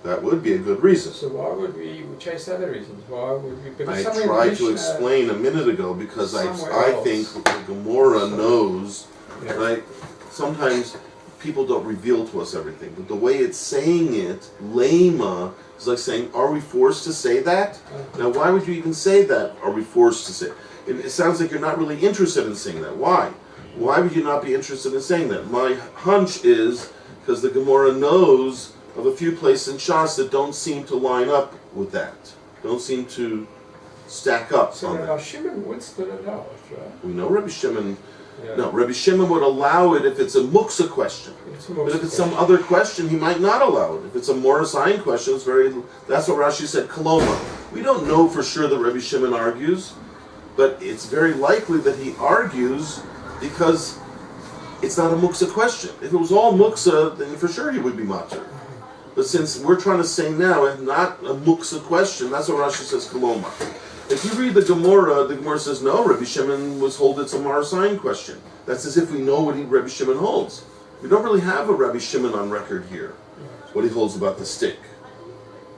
That would be a good reason. So why would we chase other reasons? Why would we? Because I tried to explain a minute ago because I think the Gemora knows, right? Sometimes people don't reveal to us everything, but the way it's saying it, lema, is like saying, are we forced to say that? Now, why would you even say that? Are we forced to say it? It sounds like you're not really interested in saying that. Why? Why would you not be interested in saying that? My hunch is because the Gemora knows of a few places in Shas that don't seem to line up with that. Don't seem to stack up so on that. Rabbi Shimon would still allow it, right? We know Rabbi Shimon. Yeah. No, Rabbi Shimon would allow it if it's a muksa question. But if it's some other question, he might not allow it. If it's a Morris Ayin question, that's what Rashi said, Koloma. We don't know for sure that Rabbi Shimon argues, but it's very likely that he argues because it's not a muksa question. If it was all muksa, then for sure he would be matir. But since we're trying to say now, it's not a muksa question, that's what Rashi says, Koloma. If you read the Gemora says, no, Rabbi Shimon was hold it's a Marasayin question. That's as if we know what Rabbi Shimon holds. We don't really have a Rabbi Shimon on record here, what he holds about the stick.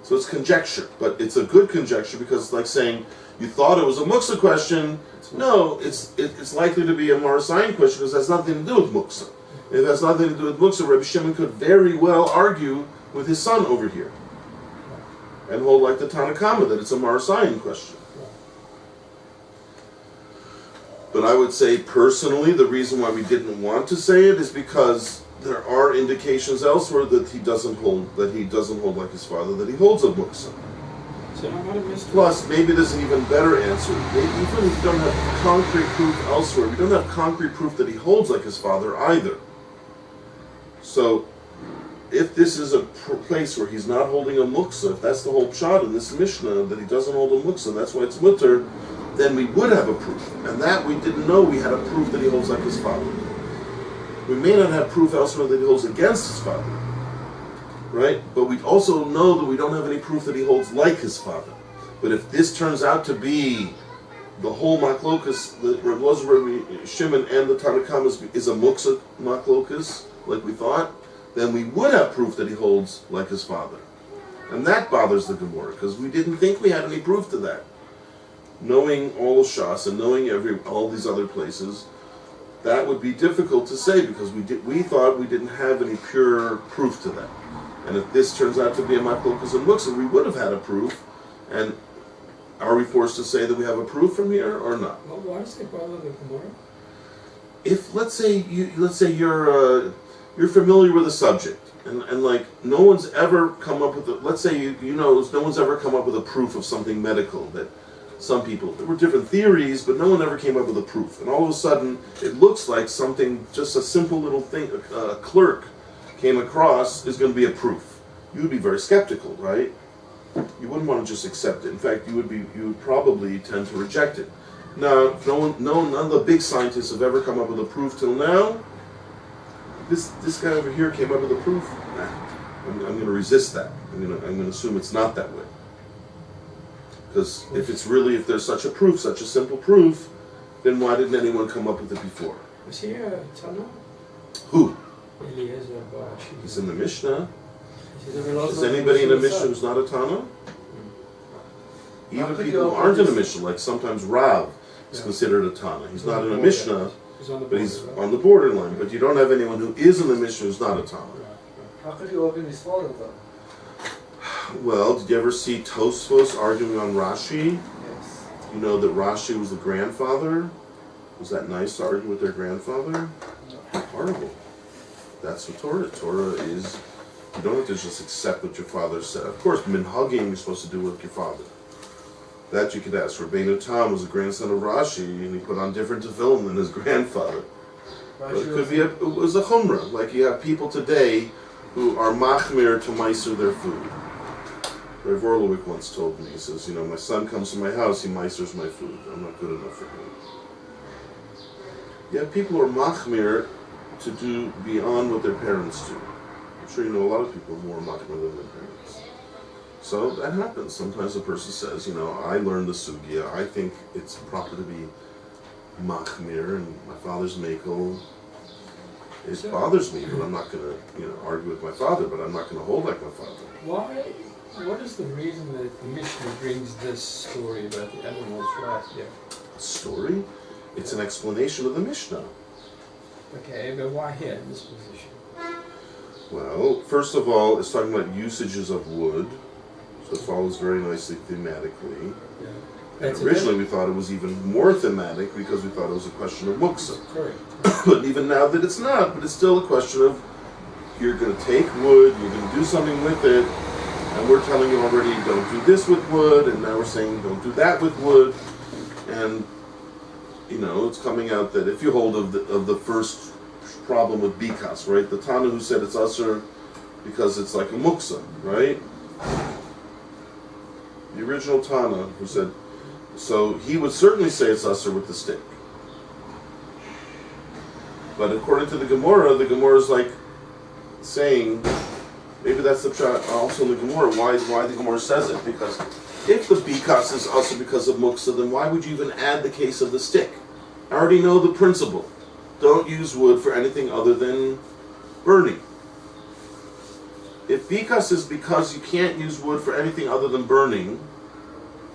So it's conjecture, but it's a good conjecture because it's like saying, you thought it was a muksa question. No, it's likely to be a Marasayin question because it has nothing to do with muksa. If it has nothing to do with muksa, Rabbi Shimon could very well argue with his son over here and hold like the Tanakama that it's a Marasayin question. But I would say personally, the reason why we didn't want to say it is because there are indications elsewhere that he doesn't hold like his father, that he holds a muksa. So plus, maybe there's an even better answer. Maybe even if we don't have concrete proof elsewhere, we don't have concrete proof that he holds like his father either. So, if this is a place where he's not holding a muksa, if that's the whole pshat in this Mishnah, that he doesn't hold a muksa, that's why it's mutter, then we would have a proof. And that we didn't know we had a proof that he holds like his father. We may not have proof elsewhere that he holds against his father. Right? But we also know that we don't have any proof that he holds like his father. But if this turns out to be the whole maklokus, the Rabbi Shimon and the Tanakama is a muksa maklokus, like we thought, then we would have proof that he holds like his father. And that bothers the Gemora, because we didn't think we had any proof to that. Knowing all Shas and knowing all these other places, that would be difficult to say, because we thought we didn't have any pure proof to that. And if this turns out to be a maklokus and muksa, we would have had a proof. And are we forced to say that we have a proof from here or not? Well, why does it bother the Gemara? If let's say you're familiar with a subject, and like no one's ever come up with let's say no one's ever come up with a proof of something medical that some people, there were different theories, but no one ever came up with a proof. And all of a sudden, it looks like something, just a simple little thing, a clerk came across is going to be a proof. You would be very skeptical, right? You wouldn't want to just accept it. In fact, you would probably tend to reject it. Now, none of the big scientists have ever come up with a proof till now. This guy over here came up with a proof. Nah, I'm going to resist that. I'm going to assume it's not that way. Because if there's such a proof, such a simple proof, then why didn't anyone come up with it before? Was he a Tsama? Who? Eliezer Bar. He's in the Mishnah. Is Is anybody in the Mishnah who's not a Tana? Even people who aren't in the Mishnah, like sometimes Rav is considered a Tana. He's not in a Mishnah, but he's on the borderline. But you don't have anyone who is in the Mishnah who's not a Tana. How could he open his father though? Well, did you ever see Tosfos arguing on Rashi? Yes. You know that Rashi was the grandfather? Was that nice to argue with their grandfather? Horrible. That's what Torah is. You don't have to just accept what your father said. Of course, minhagim, you're supposed to do with your father. That you could ask. Rabbeinu Tam was a grandson of Rashi, and he put on different tefillin than his grandfather. But it was a chumrah. Like you have people today who are machmir to meiser their food. Rav Orlowick once told me, he says, my son comes to my house, he meisers my food. I'm not good enough for him. You have people who are machmir to do beyond what their parents do. I'm sure you know a lot of people who are more machmir than their parents. So that happens. Sometimes a person says, I learned the sugya. I think it's proper to be machmir, and my father's makel. It bothers me, but I'm not going to, argue with my father. But I'm not going to hold like my father. Why? What is the reason that the Mishnah brings this story about the animals right here? Story? It's an explanation of the Mishnah. Okay, but why here in this position? Well, first of all, it's talking about usages of wood, so it follows very nicely thematically. Yeah. And originally we thought it was even more thematic because we thought it was a question of muksa. Correct. But even now that it's not, but it's still a question of you're going to take wood, you're going to do something with it, and we're telling you already don't do this with wood, and now we're saying don't do that with wood, and it's coming out that if you hold of the first problem with bikas, right? The Tana who said it's usher because it's like a muksa, right? The original Tana who said, so he would certainly say it's usher with the stick. But according to the Gemora is like saying, maybe that's the pshat also in the Gemora, why the Gemora says it, because if the bikas is usher because of muksa, then why would you even add the case of the stick? I already know the principle. Don't use wood for anything other than burning. If bikas is because you can't use wood for anything other than burning,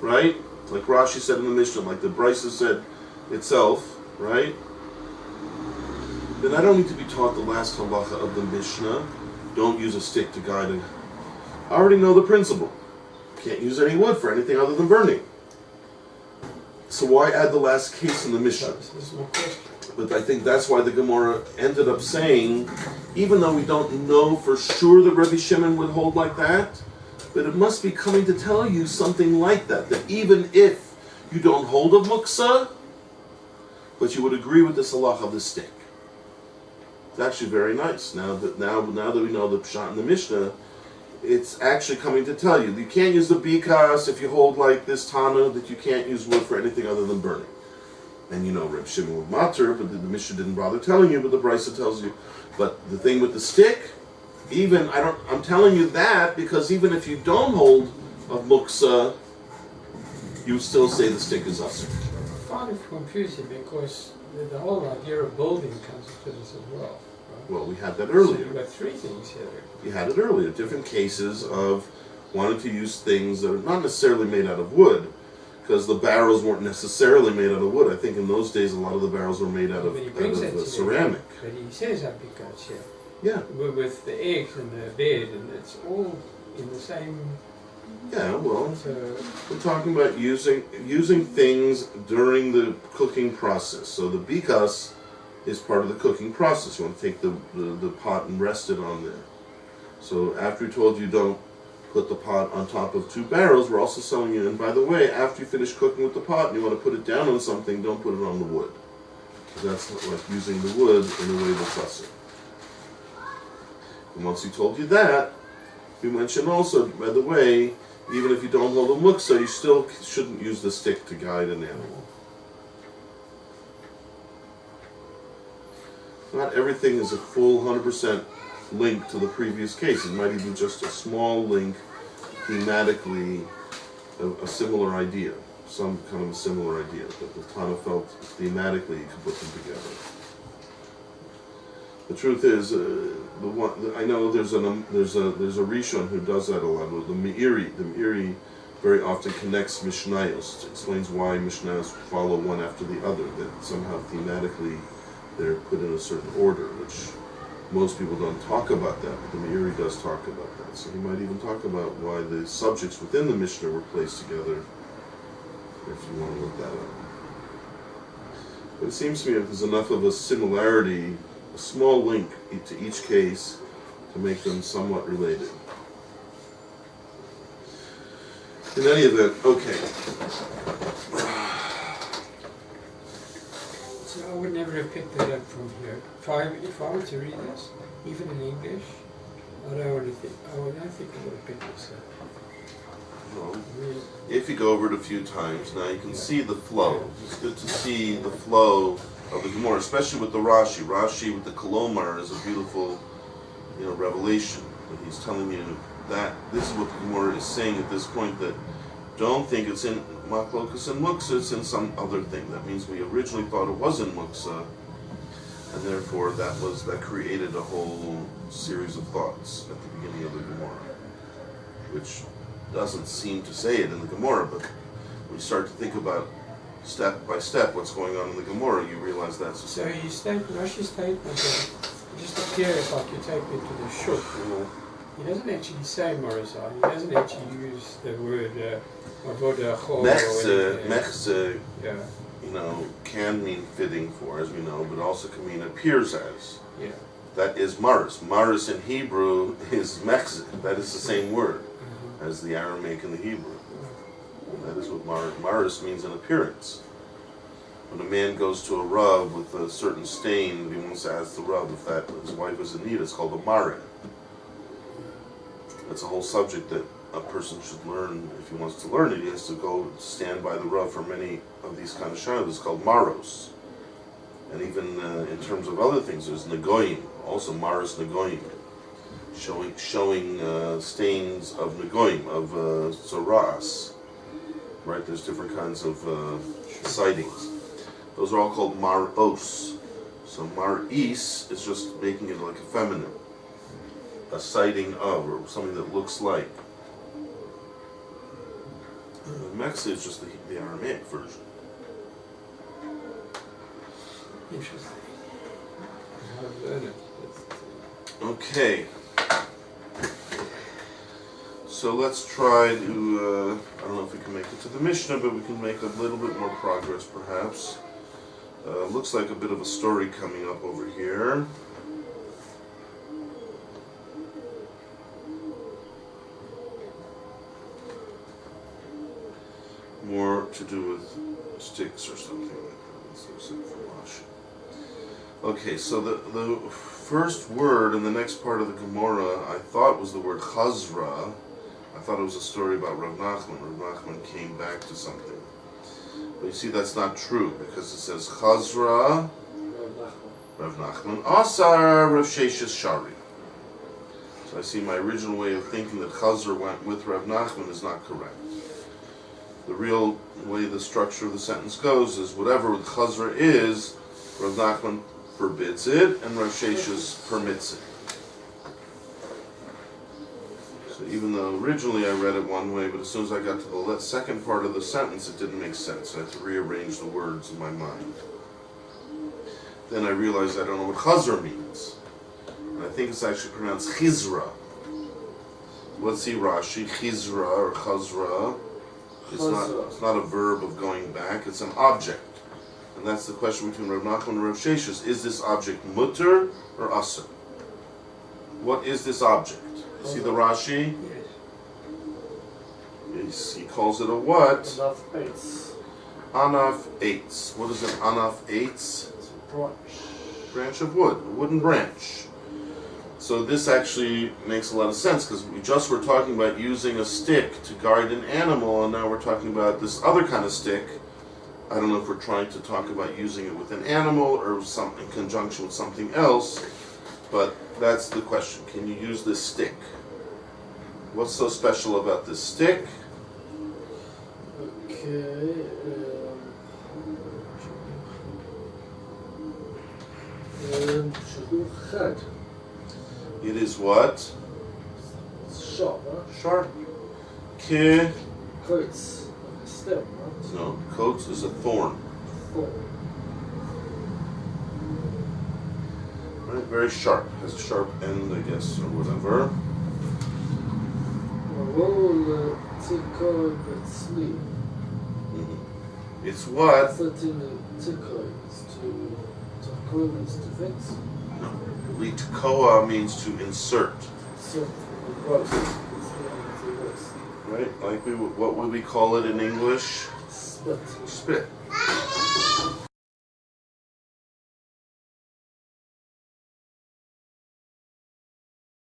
right? Like Rashi said in the Mishnah, like the Beitsa said itself, right? Then I don't need to be taught the last halacha of the Mishnah. Don't use a stick to guide it. I already know the principle. Can't use any wood for anything other than burning. So why add the last case in the Mishnah? This is my question. But I think that's why the Gemora ended up saying, even though we don't know for sure that Rabbi Shimon would hold like that, but it must be coming to tell you something like that, that even if you don't hold of muksa, but you would agree with this halach of the stick. It's actually very nice. Now that we know the pshat in the Mishnah, it's actually coming to tell you can't use the bikas if you hold like this Tana, that you can't use wood for anything other than burning. And Reb Shimon would matter, but the Mishnah didn't bother telling you, but the Beitsa tells you. But the thing with the stick, I'm telling you that because even if you don't hold of muksa, you still say the stick is usher. I find it confusing because the whole idea of building comes into this as well. Right? Well, we had that earlier. So you've got three things here. You had it earlier, different cases of wanting to use things that are not necessarily made out of wood, because the barrels weren't necessarily made out of wood. I think in those days a lot of the barrels were made out of ceramic. But he says that because here. Yeah. With the eggs and the bed, and it's all in the same. Yeah, well, So, we're talking about using things during the cooking process. So the bikas is part of the cooking process. You want to take the pot and rest it on there. So after we told you don't put the pot on top of two barrels, we're also telling you, and by the way, after you finish cooking with the pot and you want to put it down on something, don't put it on the wood. That's not like using the wood in a way that's usher. And once we told you that, we mentioned also, by the way, even if you don't hold a muksa, you still shouldn't use the stick to guide an animal. Not everything is a full 100% link to the previous case. It might even be just a small link, thematically, a similar idea, some kind of a similar idea, that the Tana felt thematically you could put them together. The truth is, I know there's a Rishon who does that a lot. The Meiri very often connects Mishnayos. It explains why Mishnayos follow one after the other. That somehow thematically they're put in a certain order, which most people don't talk about that. But the Meiri does talk about that. So he might even talk about why the subjects within the Mishnah were placed together. If you want to look that up. But it seems to me if there's enough of a similarity, a small link to each case to make them somewhat related. In any event, okay. so I would never have picked that up from here. If I were to read this, even in English, I don't think I would have picked this up. Well, if you go over it a few times, now you can see the flow. It's good to see the flow of the Gemora, especially with the Rashi. Rashi with the Kolomar is a beautiful, revelation. He's telling you that this is what the Gemora is saying at this point, that don't think it's in Maklokas and Muksa, it's in some other thing. That means we originally thought it was in Muksa, and therefore that created a whole series of thoughts at the beginning of the Gemora, which doesn't seem to say it in the Gemora, but when you start to think about step by step what's going on in the Gemora, you realize that's the So same. his statement, Rashi's statement, just appears like you take me to the shuk. He doesn't actually say Morisai. He doesn't actually use the word Avoda Chol. Mechze, Yeah, you know, can mean fitting for, as we know, but also can mean appears as. yeah. That is Maris. Maris in Hebrew is Mechze. That is the same word as the Aramaic and the Hebrew. And that is what Maris means in appearance. When a man goes to a Rav with a certain stain, he wants to ask the Rav if that his wife is in need. It's called a Mare. That's a whole subject that a person should learn. If he wants to learn it, he has to go stand by the Rav for many of these kind of shadows. It's called Maros. And even in terms of other things, there's Negoyim, also Maros Negoyim, showing stains of Negoyim, of Zoras. Right, there's different kinds of sightings. Those are all called Maros. So Maris is just making it like a feminine, a sighting of, or something that looks like. Mechze is just the Aramaic version. Interesting. I've learned it. Okay. So let's try to, I don't know if we can make it to the Mishnah, but we can make a little bit more progress perhaps. Looks like a bit of a story coming up over here. More to do with sticks or something like that. This looks like for Rashi. Okay, so the first word in the next part of the Gemora I thought was the word Chazra. I thought it was a story about Rav Nachman. Rav Nachman came back to something. But you see that's not true, because it says Chazra Rav Nachman Asar Rav Sheshes Shari. So I see my original way of thinking that Chazra went with Rav Nachman is not correct. The real way the structure of the sentence goes is whatever the Chazra is, Rav Nachman forbids it, and Rav Sheshes permits it. So even though originally I read it one way, but as soon as I got to the second part of the sentence, it didn't make sense. I had to rearrange the words in my mind. Then I realized I don't know what Chazra means. And I think it's actually pronounced Chizra. Let's see Rashi, Chizra or Chazra. It's not a verb of going back, it's an object. And that's the question between Rav Nachman and Rav Sheshes. Is this object mutter or asur? What is this object? You see the Rashi? Yes. He calls it a what? Anaf eitz. Anaf eitz. What is an anaf eitz? It's a branch. Branch of wood, a wooden branch. So this actually makes a lot of sense, because we just were talking about using a stick to guide an animal, and now we're talking about this other kind of stick. I don't know if we're trying to talk about using it with an animal or something in conjunction with something else, but that's the question. Can you use this stick? What's so special about this stick? Okay. Shuhu Chad. It is what? It's sharp, huh? Sharp. Ke. Coats, like a stem, right? No, coats is a thorn. Thorn. Right, very sharp. Has a sharp end, I guess, or whatever. It's what? 13 tikko is to coin is to fix. No. Litkoa means to insert. So, gross. Right? Like what would we call it in English? Split. Spit.